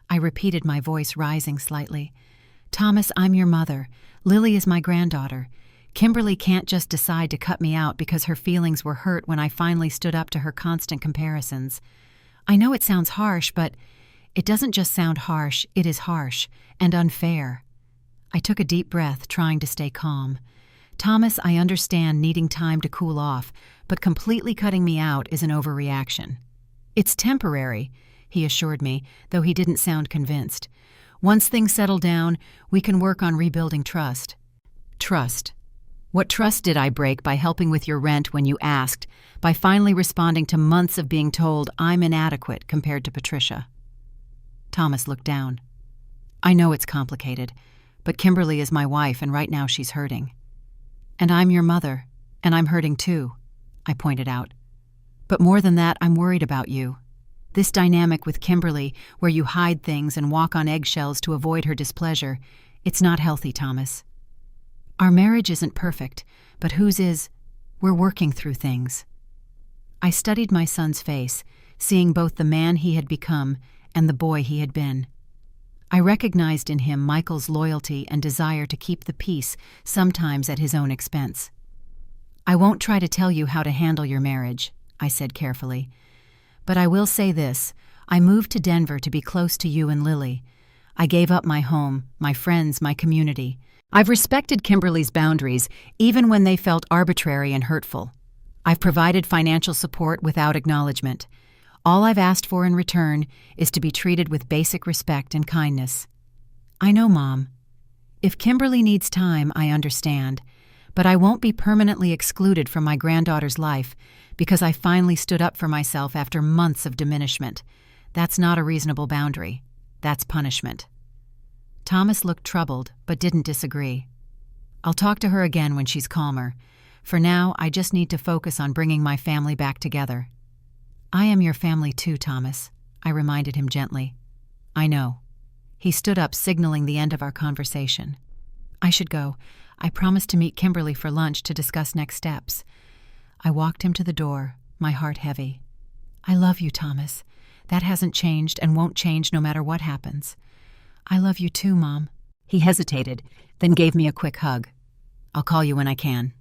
I repeated, my voice rising slightly. Thomas, I'm your mother. Lily is my granddaughter. Kimberly can't just decide to cut me out because her feelings were hurt when I finally stood up to her constant comparisons. I know it sounds harsh, but it doesn't just sound harsh, it is harsh and unfair. I took a deep breath, trying to stay calm. Thomas, I understand needing time to cool off, but completely cutting me out is an overreaction. It's temporary, he assured me, though he didn't sound convinced. Once things settle down, we can work on rebuilding trust. Trust. What trust did I break by helping with your rent when you asked, by finally responding to months of being told I'm inadequate compared to Patricia? Thomas looked down. I know it's complicated, but Kimberly is my wife and right now she's hurting. And I'm your mother, and I'm hurting too, I pointed out. But more than that, I'm worried about you. This dynamic with Kimberly, where you hide things and walk on eggshells to avoid her displeasure, it's not healthy, Thomas. Our marriage isn't perfect, but whose is? We're working through things. I studied my son's face, seeing both the man he had become and the boy he had been. I recognized in him Michael's loyalty and desire to keep the peace, sometimes at his own expense. I won't try to tell you how to handle your marriage, I said carefully. But I will say this, I moved to Denver to be close to you and Lily. I gave up my home, my friends, my community. I've respected Kimberly's boundaries, even when they felt arbitrary and hurtful. I've provided financial support without acknowledgement. All I've asked for in return is to be treated with basic respect and kindness. I know, Mom. If Kimberly needs time, I understand, but I won't be permanently excluded from my granddaughter's life because I finally stood up for myself after months of diminishment. That's not a reasonable boundary. That's punishment. Thomas looked troubled, but didn't disagree. I'll talk to her again when she's calmer. For now, I just need to focus on bringing my family back together. I am your family too, Thomas, I reminded him gently. I know. He stood up, signaling the end of our conversation. I should go. I promised to meet Kimberly for lunch to discuss next steps. I walked him to the door, my heart heavy. I love you, Thomas. That hasn't changed and won't change no matter what happens. I love you too, Mom. He hesitated, then gave me a quick hug. I'll call you when I can.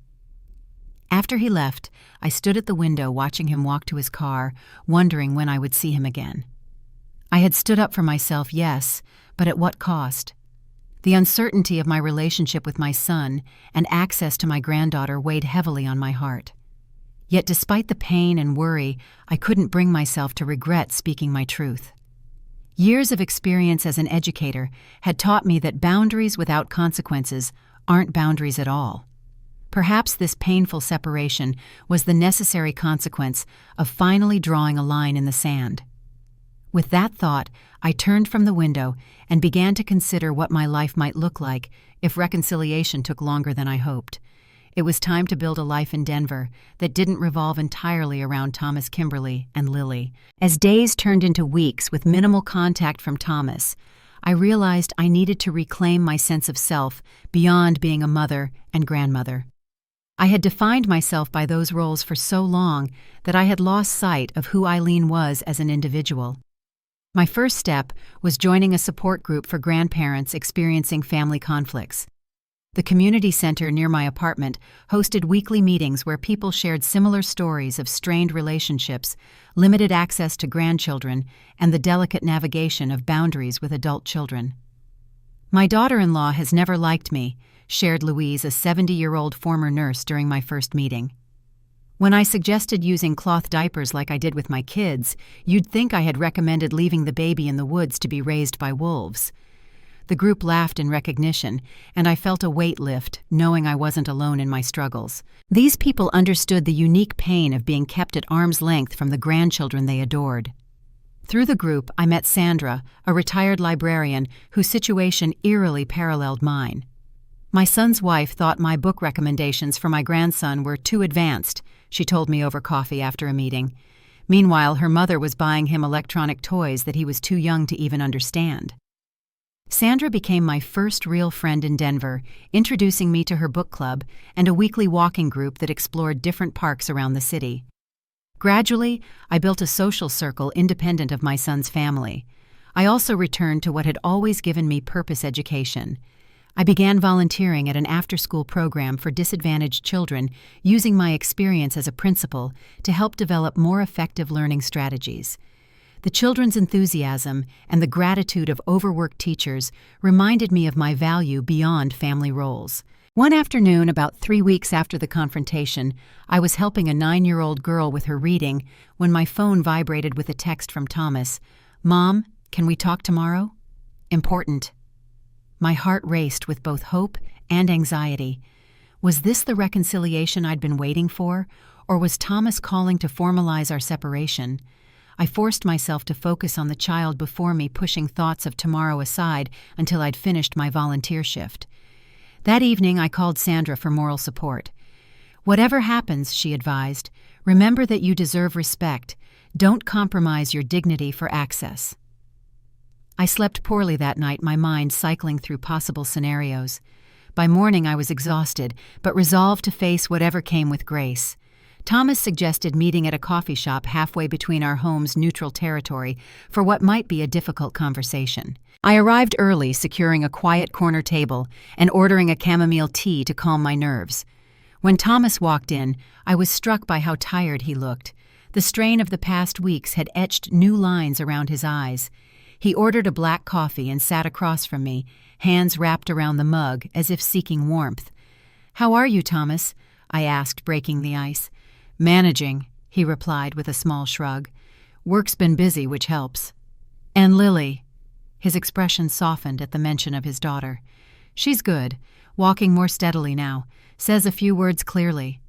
After he left, I stood at the window watching him walk to his car, wondering when I would see him again. I had stood up for myself, yes, but at what cost? The uncertainty of my relationship with my son and access to my granddaughter weighed heavily on my heart. Yet despite the pain and worry, I couldn't bring myself to regret speaking my truth. Years of experience as an educator had taught me that boundaries without consequences aren't boundaries at all. Perhaps this painful separation was the necessary consequence of finally drawing a line in the sand. With that thought, I turned from the window and began to consider what my life might look like if reconciliation took longer than I hoped. It was time to build a life in Denver that didn't revolve entirely around Thomas, Kimberly, and Lily. As days turned into weeks with minimal contact from Thomas, I realized I needed to reclaim my sense of self beyond being a mother and grandmother. I had defined myself by those roles for so long that I had lost sight of who Eileen was as an individual. My first step was joining a support group for grandparents experiencing family conflicts. The community center near my apartment hosted weekly meetings where people shared similar stories of strained relationships, limited access to grandchildren, and the delicate navigation of boundaries with adult children. "My daughter-in-law has never liked me," shared Louise, a 70-year-old former nurse, during my first meeting. "When I suggested using cloth diapers like I did with my kids, you'd think I had recommended leaving the baby in the woods to be raised by wolves." The group laughed in recognition, and I felt a weight lift, knowing I wasn't alone in my struggles. These people understood the unique pain of being kept at arm's length from the grandchildren they adored. Through the group, I met Sandra, a retired librarian whose situation eerily paralleled mine. "My son's wife thought my book recommendations for my grandson were too advanced," she told me over coffee after a meeting. Meanwhile, her mother was buying him electronic toys that he was too young to even understand. Sandra became my first real friend in Denver, introducing me to her book club and a weekly walking group that explored different parks around the city. Gradually, I built a social circle independent of my son's family. I also returned to what had always given me purpose: education. I began volunteering at an after-school program for disadvantaged children, using my experience as a principal to help develop more effective learning strategies. The children's enthusiasm and the gratitude of overworked teachers reminded me of my value beyond family roles. One afternoon, about 3 weeks after the confrontation, I was helping a 9-year-old girl with her reading when my phone vibrated with a text from Thomas. "Mom, can we talk tomorrow? Important." My heart raced with both hope and anxiety. Was this the reconciliation I'd been waiting for, or was Thomas calling to formalize our separation? I forced myself to focus on the child before me, pushing thoughts of tomorrow aside until I'd finished my volunteer shift. That evening, I called Sandra for moral support. "Whatever happens," she advised, "remember that you deserve respect. Don't compromise your dignity for access." I slept poorly that night, my mind cycling through possible scenarios. By morning, I was exhausted, but resolved to face whatever came with grace. Thomas suggested meeting at a coffee shop halfway between our homes' neutral territory for what might be a difficult conversation. I arrived early, securing a quiet corner table and ordering a chamomile tea to calm my nerves. When Thomas walked in, I was struck by how tired he looked. The strain of the past weeks had etched new lines around his eyes. He ordered a black coffee and sat across from me, hands wrapped around the mug as if seeking warmth. "How are you, Thomas?" I asked, breaking the ice. "Managing," he replied with a small shrug. "Work's been busy, which helps." "And Lily?" His expression softened at the mention of his daughter. "She's good, walking more steadily now, says a few words clearly."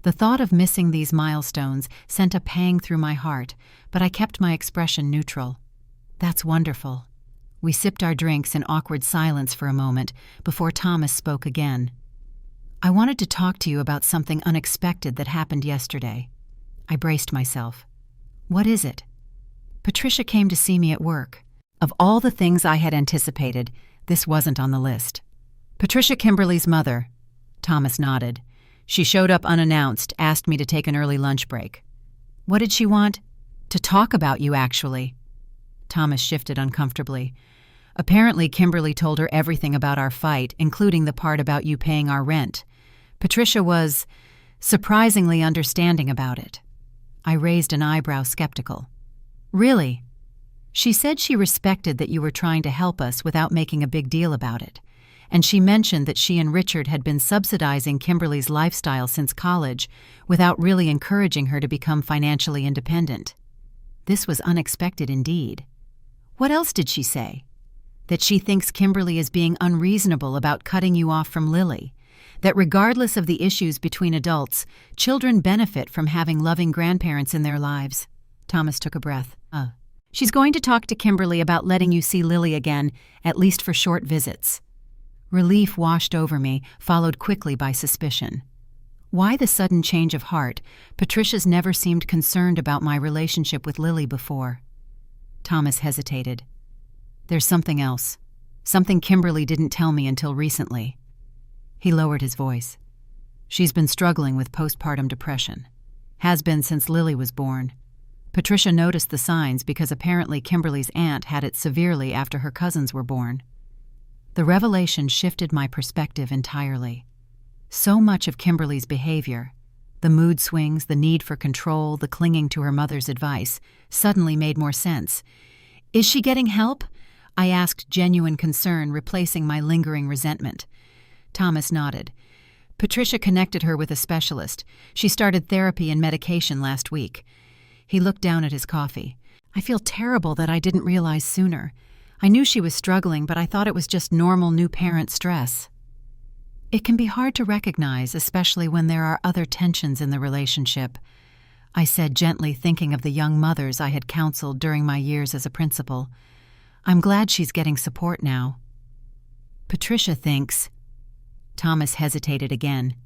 The thought of missing these milestones sent a pang through my heart, but I kept my expression neutral. "That's wonderful." We sipped our drinks in awkward silence for a moment before Thomas spoke again. "I wanted to talk to you about something unexpected that happened yesterday." I braced myself. "What is it?" "Patricia came to see me at work." Of all the things I had anticipated, this wasn't on the list. "Patricia, Kimberly's mother." Thomas nodded. "She showed up unannounced, asked me to take an early lunch break." "What did she want?" "To talk about you, actually." Thomas shifted uncomfortably. "Apparently, Kimberly told her everything about our fight, including the part about you paying our rent. Patricia was surprisingly understanding about it." I raised an eyebrow, skeptical. "Really?" "She said she respected that you were trying to help us without making a big deal about it. And she mentioned that she and Richard had been subsidizing Kimberly's lifestyle since college without really encouraging her to become financially independent." This was unexpected indeed. What else did she say? That she thinks Kimberly is being unreasonable about cutting you off from Lily. That regardless of the issues between adults, children benefit from having loving grandparents in their lives. Thomas took a breath. She's going to talk to Kimberly about letting you see Lily again, at least for short visits. Relief washed over me, followed quickly by suspicion. Why the sudden change of heart? Patricia's never seemed concerned about my relationship with Lily before. Thomas hesitated. There's something else. Something Kimberly didn't tell me until recently. He lowered his voice. She's been struggling with postpartum depression. Has been since Lily was born. Patricia noticed the signs because apparently Kimberly's aunt had it severely after her cousins were born. The revelation shifted my perspective entirely. So much of Kimberly's behavior, the mood swings, the need for control, the clinging to her mother's advice, suddenly made more sense. Is she getting help? I asked, genuine concern replacing my lingering resentment. Thomas nodded. Patricia connected her with a specialist. She started therapy and medication last week. He looked down at his coffee. I feel terrible that I didn't realize sooner. I knew she was struggling, but I thought it was just normal new parent stress. It can be hard to recognize, especially when there are other tensions in the relationship, I said gently, thinking of the young mothers I had counseled during my years as a principal. I'm glad she's getting support now. Patricia thinks... Thomas hesitated again.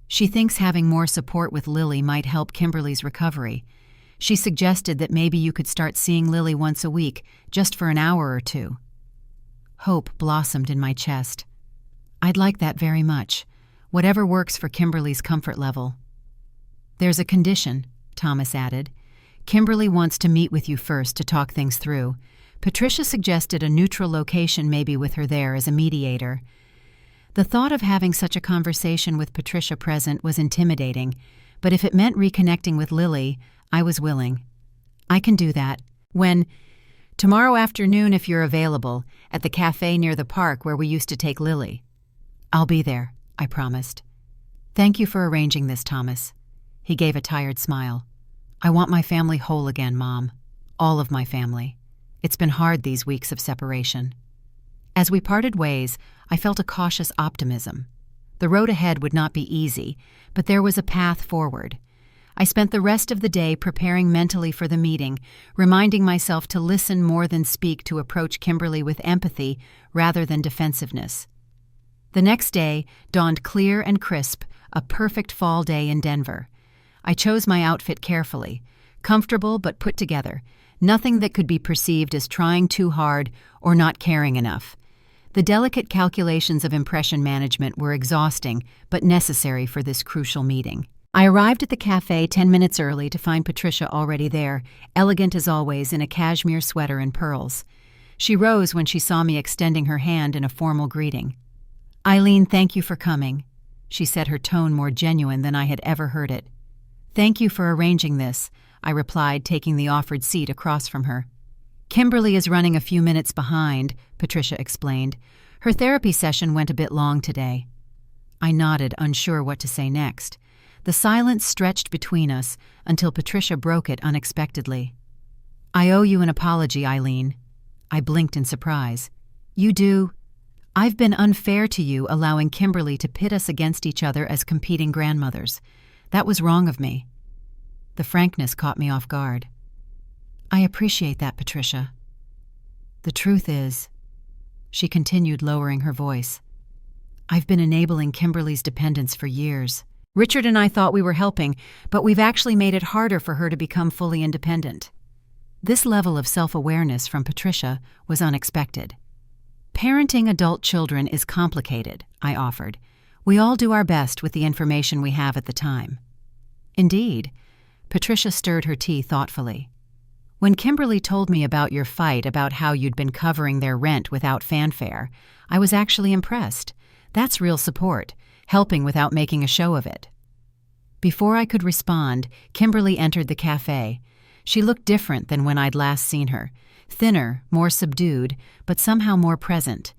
She thinks having more support with Lily might help Kimberly's recovery. She suggested that maybe you could start seeing Lily once a week, just for an hour or two. Hope blossomed in my chest. I'd like that very much. Whatever works for Kimberly's comfort level. There's a condition, Thomas added. Kimberly wants to meet with you first to talk things through. Patricia suggested a neutral location maybe with her there as a mediator. The thought of having such a conversation with Patricia present was intimidating, but if it meant reconnecting with Lily, I was willing. I can do that. When? Tomorrow afternoon if you're available, at the cafe near the park where we used to take Lily. I'll be there, I promised. Thank you for arranging this, Thomas. He gave a tired smile. I want my family whole again, Mom. All of my family. It's been hard these weeks of separation. As we parted ways, I felt a cautious optimism. The road ahead would not be easy, but there was a path forward. I spent the rest of the day preparing mentally for the meeting, reminding myself to listen more than speak, to approach Kimberly with empathy rather than defensiveness. The next day dawned clear and crisp, a perfect fall day in Denver. I chose my outfit carefully, comfortable but put together, nothing that could be perceived as trying too hard or not caring enough. The delicate calculations of impression management were exhausting but necessary for this crucial meeting. I arrived at the cafe 10 minutes early to find Patricia already there, elegant as always in a cashmere sweater and pearls. She rose when she saw me extending her hand in a formal greeting. Eileen, thank you for coming, she said, her tone more genuine than I had ever heard it. Thank you for arranging this, I replied, taking the offered seat across from her. Kimberly is running a few minutes behind, Patricia explained. Her therapy session went a bit long today. I nodded, unsure what to say next. The silence stretched between us until Patricia broke it unexpectedly. I owe you an apology, Eileen. I blinked in surprise. You do? I've been unfair to you, allowing Kimberly to pit us against each other as competing grandmothers. That was wrong of me. The frankness caught me off guard. I appreciate that, Patricia. The truth is, she continued, lowering her voice, I've been enabling Kimberly's dependence for years. Richard and I thought we were helping, but we've actually made it harder for her to become fully independent. This level of self-awareness from Patricia was unexpected. Parenting adult children is complicated, I offered. We all do our best with the information we have at the time. Indeed, Patricia stirred her tea thoughtfully. When Kimberly told me about your fight, about how you'd been covering their rent without fanfare, I was actually impressed. That's real support, helping without making a show of it. Before I could respond, Kimberly entered the cafe. She looked different than when I'd last seen her, thinner, more subdued, but somehow more present.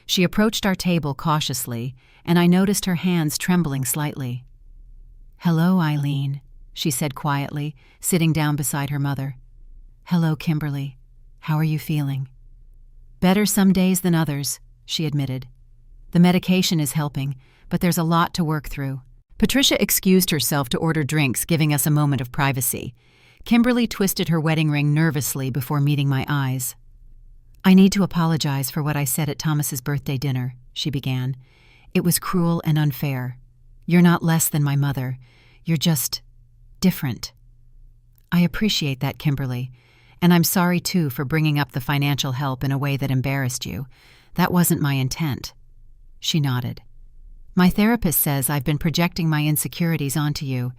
She approached our table cautiously, and I noticed her hands trembling slightly. Hello, Eileen, she said quietly, sitting down beside her mother. Hello, Kimberly. How are you feeling? Better some days than others, she admitted. The medication is helping, but there's a lot to work through. Patricia excused herself to order drinks, giving us a moment of privacy. Kimberly twisted her wedding ring nervously before meeting my eyes. I need to apologize for what I said at Thomas's birthday dinner, she began. It was cruel and unfair. You're not less than my mother. You're just different. I appreciate that, Kimberly, and I'm sorry too for bringing up the financial help in a way that embarrassed you. That wasn't my intent. She nodded. My therapist says I've been projecting my insecurities onto you.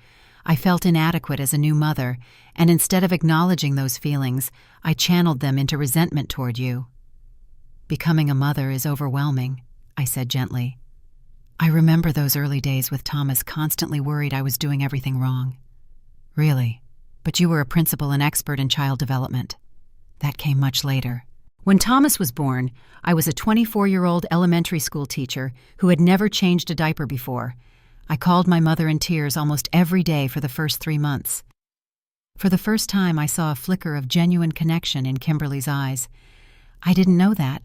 I felt inadequate as a new mother, and instead of acknowledging those feelings, I channeled them into resentment toward you. Becoming a mother is overwhelming, I said gently. I remember those early days with Thomas, constantly worried I was doing everything wrong. Really? But you were a principal and expert in child development. That came much later. When Thomas was born, I was a 24-year-old elementary school teacher who had never changed a diaper before. I called my mother in tears almost every day for the first 3 months. For the first time, I saw a flicker of genuine connection in Kimberly's eyes. I didn't know that.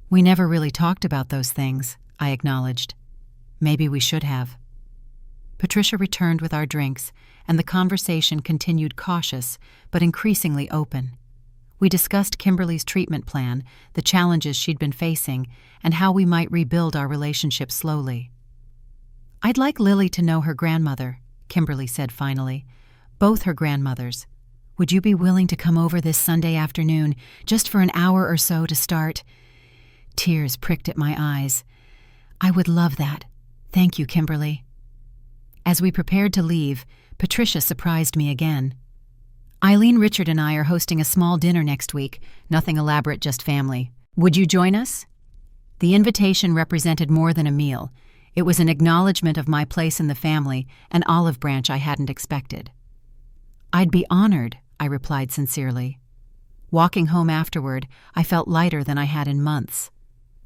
We never really talked about those things, I acknowledged. Maybe we should have. Patricia returned with our drinks, and the conversation continued cautious but increasingly open. We discussed Kimberly's treatment plan, the challenges she'd been facing, and how we might rebuild our relationship slowly. I'd like Lily to know her grandmother, Kimberly said finally. Both her grandmothers. Would you be willing to come over this Sunday afternoon, just for an hour or so to start? Tears pricked at my eyes. I would love that. Thank you, Kimberly. As we prepared to leave, Patricia surprised me again. Eileen, Richard, and I are hosting a small dinner next week, nothing elaborate, just family. Would you join us? The invitation represented more than a meal. It was an acknowledgement of my place in the family, an olive branch I hadn't expected. I'd be honored, I replied sincerely. Walking home afterward, I felt lighter than I had in months.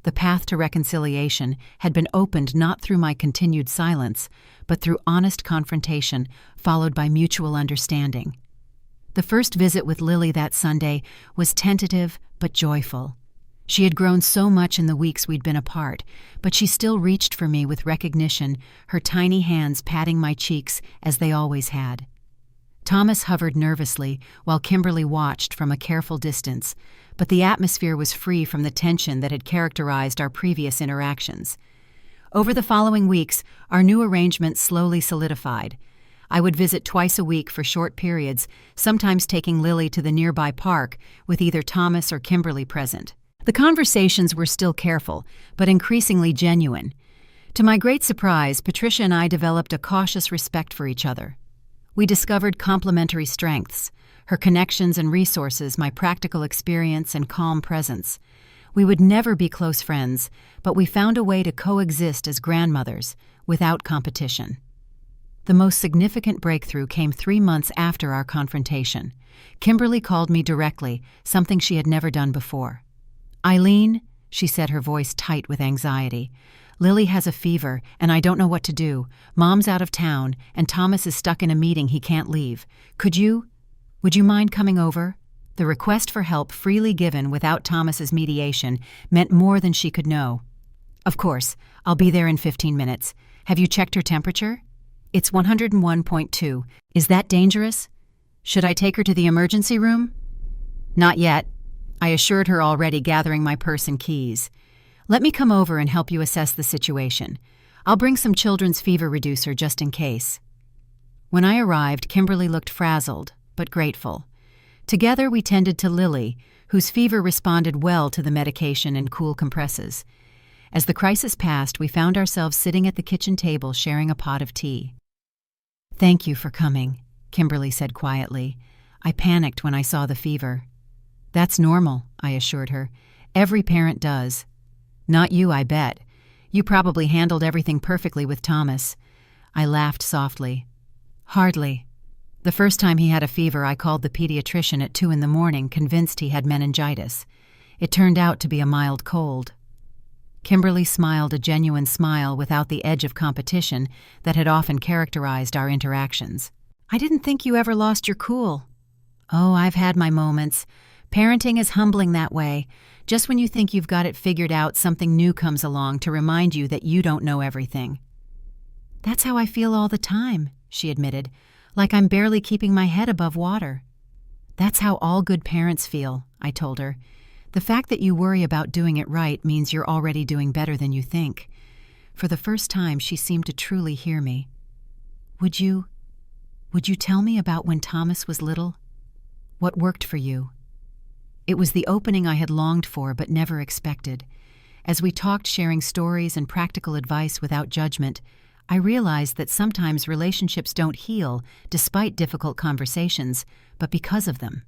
The path to reconciliation had been opened not through my continued silence, but through honest confrontation, followed by mutual understanding. The first visit with Lily that Sunday was tentative but joyful. She had grown so much in the weeks we'd been apart, but she still reached for me with recognition, her tiny hands patting my cheeks as they always had. Thomas hovered nervously while Kimberly watched from a careful distance, but the atmosphere was free from the tension that had characterized our previous interactions. Over the following weeks, our new arrangement slowly solidified. I would visit twice a week for short periods, sometimes taking Lily to the nearby park with either Thomas or Kimberly present. The conversations were still careful, but increasingly genuine. To my great surprise, Patricia and I developed a cautious respect for each other. We discovered complementary strengths, her connections and resources, my practical experience and calm presence. We would never be close friends, but we found a way to coexist as grandmothers, without competition. The most significant breakthrough came 3 months after our confrontation. Kimberly called me directly, something she had never done before. Eileen, she said, her voice tight with anxiety, Lily has a fever, and I don't know what to do. Mom's out of town, and Thomas is stuck in a meeting he can't leave. Would you mind coming over? The request for help, freely given without Thomas's mediation, meant more than she could know. Of course, I'll be there in 15 minutes. Have you checked her temperature? It's 101.2. Is that dangerous? Should I take her to the emergency room? Not yet, I assured her, already gathering my purse and keys. Let me come over and help you assess the situation. I'll bring some children's fever reducer just in case. When I arrived, Kimberly looked frazzled, but grateful. Together we tended to Lily, whose fever responded well to the medication and cool compresses. As the crisis passed, we found ourselves sitting at the kitchen table sharing a pot of tea. Thank you for coming, Kimberly said quietly. I panicked when I saw the fever. That's normal, I assured her. Every parent does. Not you, I bet. You probably handled everything perfectly with Thomas. I laughed softly. Hardly. The first time he had a fever, I called the pediatrician at 2 a.m, convinced he had meningitis. It turned out to be a mild cold. Kimberly smiled a genuine smile without the edge of competition that had often characterized our interactions. I didn't think you ever lost your cool. Oh, I've had my moments. Parenting is humbling that way. Just when you think you've got it figured out, something new comes along to remind you that you don't know everything. That's how I feel all the time, she admitted, like I'm barely keeping my head above water. That's how all good parents feel, I told her. The fact that you worry about doing it right means you're already doing better than you think. For the first time, she seemed to truly hear me. Would you tell me about when Thomas was little? What worked for you? It was the opening I had longed for but never expected. As we talked, sharing stories and practical advice without judgment, I realized that sometimes relationships don't heal despite difficult conversations, but because of them.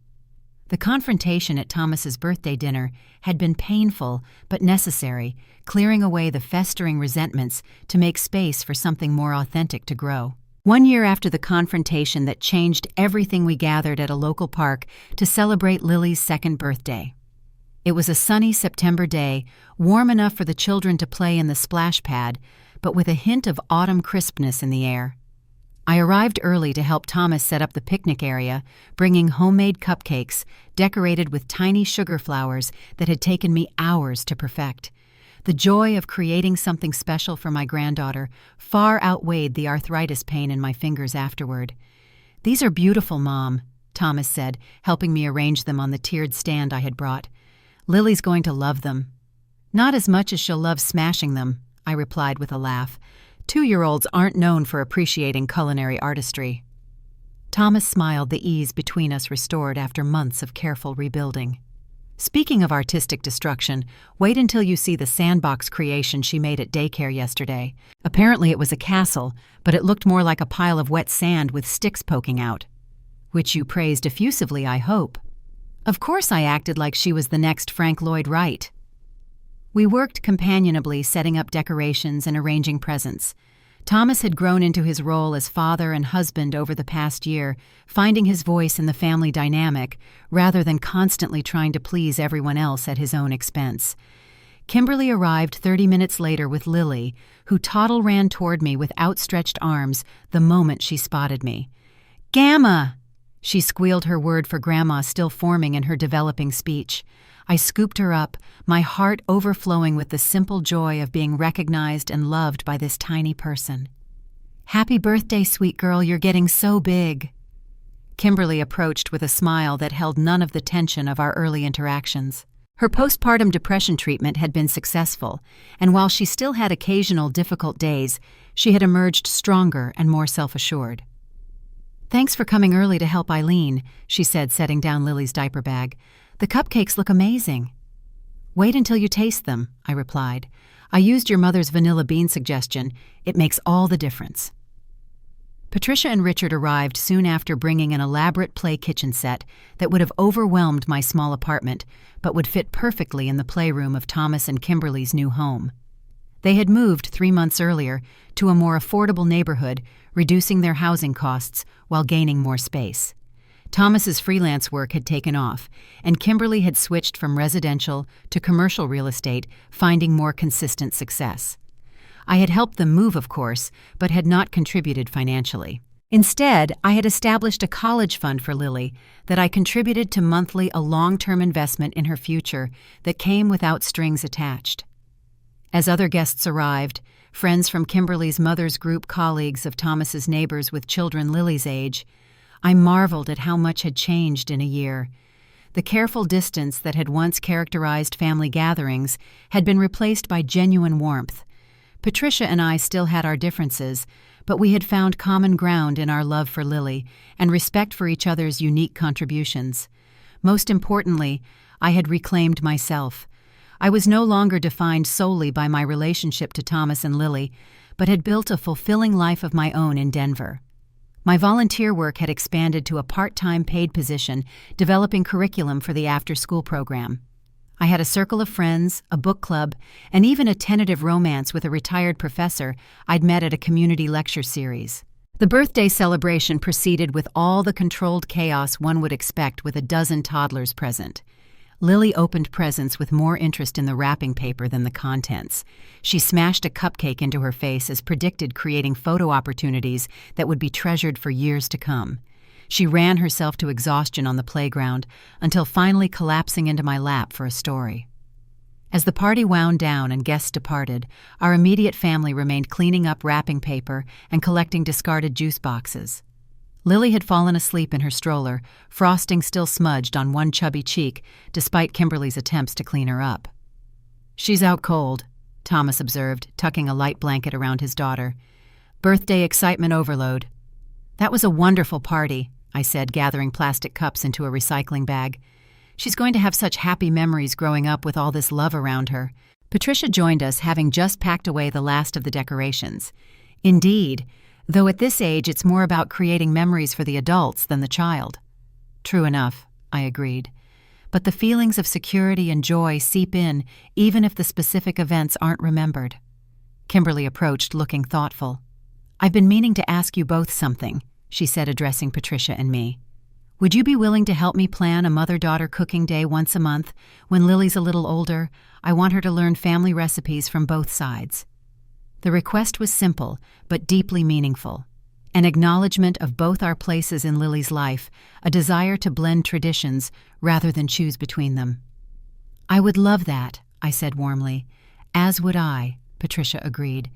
The confrontation at Thomas's birthday dinner had been painful but necessary, clearing away the festering resentments to make space for something more authentic to grow. 1 year after the confrontation that changed everything, we gathered at a local park to celebrate Lily's second birthday. It was a sunny September day, warm enough for the children to play in the splash pad, but with a hint of autumn crispness in the air. I arrived early to help Thomas set up the picnic area, bringing homemade cupcakes decorated with tiny sugar flowers that had taken me hours to perfect. The joy of creating something special for my granddaughter far outweighed the arthritis pain in my fingers afterward. "These are beautiful, Mom," Thomas said, helping me arrange them on the tiered stand I had brought. "Lily's going to love them." "Not as much as she'll love smashing them," I replied with a laugh. 2-year-olds aren't known for appreciating culinary artistry. Thomas smiled, the ease between us restored after months of careful rebuilding. "Speaking of artistic destruction, wait until you see the sandbox creation she made at daycare yesterday. Apparently it was a castle, but it looked more like a pile of wet sand with sticks poking out." "Which you praised effusively, I hope." Of course I acted like she was the next Frank Lloyd Wright. We worked companionably, setting up decorations and arranging presents. Thomas had grown into his role as father and husband over the past year, finding his voice in the family dynamic rather than constantly trying to please everyone else at his own expense. Kimberly arrived 30 minutes later with Lily, who toddle-ran toward me with outstretched arms the moment she spotted me. "Gamma!" She squealed, her word for grandma still forming in her developing speech. I scooped her up, my heart overflowing with the simple joy of being recognized and loved by this tiny person. "Happy birthday, sweet girl, you're getting so big." Kimberly approached with a smile that held none of the tension of our early interactions. Her postpartum depression treatment had been successful, and while she still had occasional difficult days, she had emerged stronger and more self-assured. "Thanks for coming early to help Eileen," she said, setting down Lily's diaper bag. "The cupcakes look amazing." "Wait until you taste them," I replied. "I used your mother's vanilla bean suggestion. It makes all the difference." Patricia and Richard arrived soon after, bringing an elaborate play kitchen set that would have overwhelmed my small apartment, but would fit perfectly in the playroom of Thomas and Kimberly's new home. They had moved 3 months earlier to a more affordable neighborhood, reducing their housing costs while gaining more space. Thomas's freelance work had taken off, and Kimberly had switched from residential to commercial real estate, finding more consistent success. I had helped them move, of course, but had not contributed financially. Instead, I had established a college fund for Lily that I contributed to monthly, a long-term investment in her future that came without strings attached. As other guests arrived, friends from Kimberly's mother's group, colleagues of Thomas's neighbors with children Lily's age, I marveled at how much had changed in a year. The careful distance that had once characterized family gatherings had been replaced by genuine warmth. Patricia and I still had our differences, but we had found common ground in our love for Lily and respect for each other's unique contributions. Most importantly, I had reclaimed myself. I was no longer defined solely by my relationship to Thomas and Lily, but had built a fulfilling life of my own in Denver. My volunteer work had expanded to a part-time paid position, developing curriculum for the after-school program. I had a circle of friends, a book club, and even a tentative romance with a retired professor I'd met at a community lecture series. The birthday celebration proceeded with all the controlled chaos one would expect with a dozen toddlers present. Lily opened presents with more interest in the wrapping paper than the contents. She smashed a cupcake into her face as predicted, creating photo opportunities that would be treasured for years to come. She ran herself to exhaustion on the playground until finally collapsing into my lap for a story. As the party wound down and guests departed, our immediate family remained cleaning up wrapping paper and collecting discarded juice boxes. Lily had fallen asleep in her stroller, frosting still smudged on one chubby cheek despite Kimberly's attempts to clean her up. "She's out cold," Thomas observed, tucking a light blanket around his daughter. "Birthday excitement overload." "That was a wonderful party," I said, gathering plastic cups into a recycling bag. "She's going to have such happy memories growing up with all this love around her." Patricia joined us, having just packed away the last of the decorations. "Indeed, though at this age it's more about creating memories for the adults than the child." "True enough," I agreed. "But the feelings of security and joy seep in even if the specific events aren't remembered." Kimberly approached, looking thoughtful. "I've been meaning to ask you both something," she said, addressing Patricia and me. "Would you be willing to help me plan a mother-daughter cooking day once a month? When Lily's a little older, I want her to learn family recipes from both sides." The request was simple, but deeply meaningful. An acknowledgement of both our places in Lily's life, a desire to blend traditions rather than choose between them. "I would love that," I said warmly. "As would I," Patricia agreed.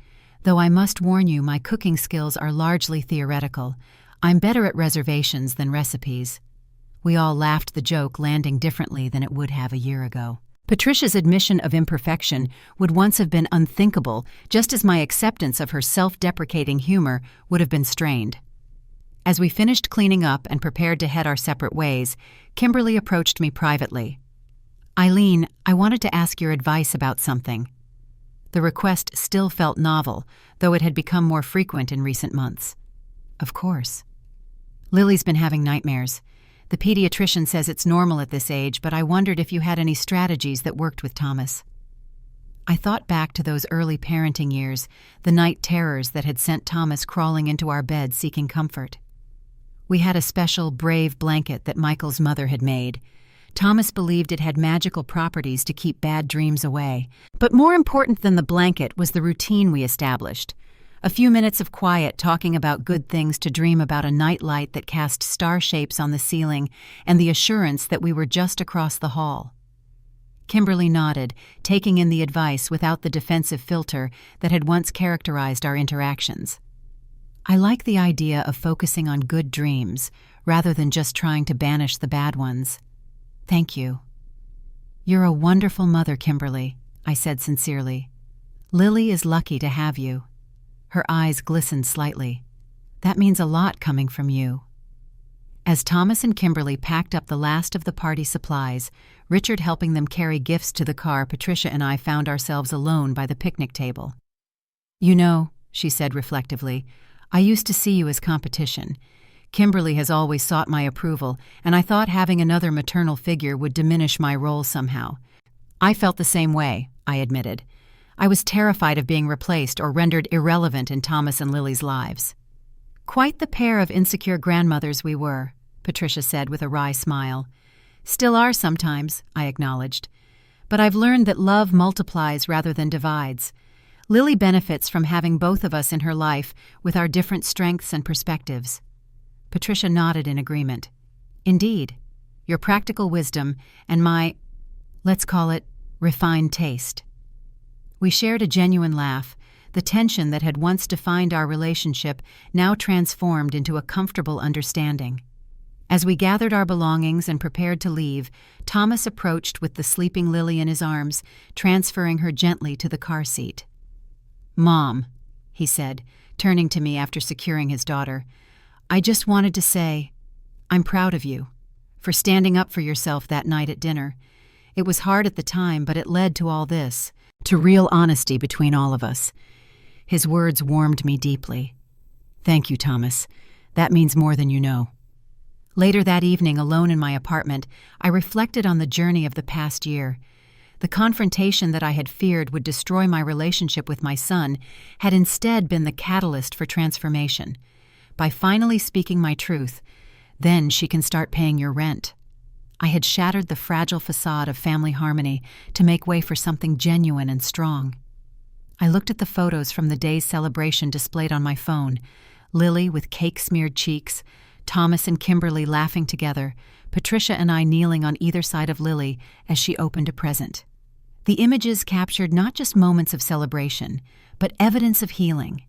"Though I must warn you, my cooking skills are largely theoretical. I'm better at reservations than recipes." We all laughed, the joke landing differently than it would have a year ago. Patricia's admission of imperfection would once have been unthinkable, just as my acceptance of her self-deprecating humor would have been strained. As we finished cleaning up and prepared to head our separate ways, Kimberly approached me privately. "Eileen, I wanted to ask your advice about something." The request still felt novel, though it had become more frequent in recent months. "Of course." "Lily's been having nightmares. The pediatrician says it's normal at this age, but I wondered if you had any strategies that worked with Thomas." I thought back to those early parenting years, the night terrors that had sent Thomas crawling into our bed seeking comfort. We had a special, brave blanket that Michael's mother had made. Thomas believed it had magical properties to keep bad dreams away. But more important than the blanket was the routine we established. A few minutes of quiet talking about good things to dream about a nightlight that cast star shapes on the ceiling and the assurance that we were just across the hall. Kimberly nodded, taking in the advice without the defensive filter that had once characterized our interactions. "I like the idea of focusing on good dreams rather than just trying to banish the bad ones. Thank you." "You're a wonderful mother, Kimberly," I said sincerely. "Lily is lucky to have you." Her eyes glistened slightly. "That means a lot coming from you." As Thomas and Kimberly packed up the last of the party supplies, Richard helping them carry gifts to the car, Patricia and I found ourselves alone by the picnic table. "You know," she said reflectively, "I used to see you as competition. Kimberly has always sought my approval, and I thought having another maternal figure would diminish my role somehow." "I felt the same way," I admitted. I was terrified of being replaced or rendered irrelevant in Thomas and Lily's lives. "Quite the pair of insecure grandmothers we were," Patricia said with a wry smile. "Still are sometimes," I acknowledged. "But I've learned that love multiplies rather than divides. Lily benefits from having both of us in her life with our different strengths and perspectives." Patricia nodded in agreement. "Indeed, your practical wisdom and my, let's call it, refined taste." We shared a genuine laugh, the tension that had once defined our relationship now transformed into a comfortable understanding. As we gathered our belongings and prepared to leave, Thomas approached with the sleeping Lily in his arms, transferring her gently to the car seat. "Mom," he said, turning to me after securing his daughter, "I just wanted to say, I'm proud of you, for standing up for yourself that night at dinner. It was hard at the time, but it led to all this, to real honesty between all of us." His words warmed me deeply. "Thank you, Thomas. That means more than you know." Later that evening, alone in my apartment, I reflected on the journey of the past year. The confrontation that I had feared would destroy my relationship with my son had instead been the catalyst for transformation. By finally speaking my truth, then she can start paying your rent. I had shattered the fragile facade of family harmony to make way for something genuine and strong. I looked at the photos from the day's celebration displayed on my phone, Lily with cake-smeared cheeks, Thomas and Kimberly laughing together, Patricia and I kneeling on either side of Lily as she opened a present. The images captured not just moments of celebration, but evidence of healing.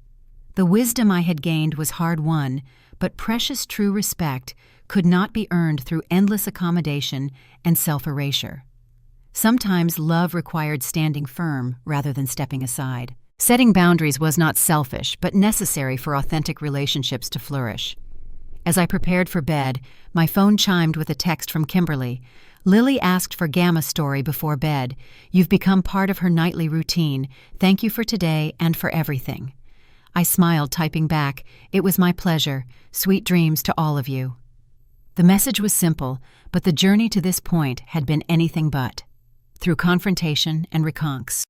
The wisdom I had gained was hard-won, but precious true respect could not be earned through endless accommodation and self-erasure. Sometimes love required standing firm rather than stepping aside. Setting boundaries was not selfish, but necessary for authentic relationships to flourish. As I prepared for bed, my phone chimed with a text from Kimberly. Lily asked for Gamma Story before bed. You've become part of her nightly routine. Thank you for today and for everything. I smiled, typing back, "It was my pleasure. Sweet dreams to all of you." The message was simple, but the journey to this point had been anything but. Through confrontation and reconquest.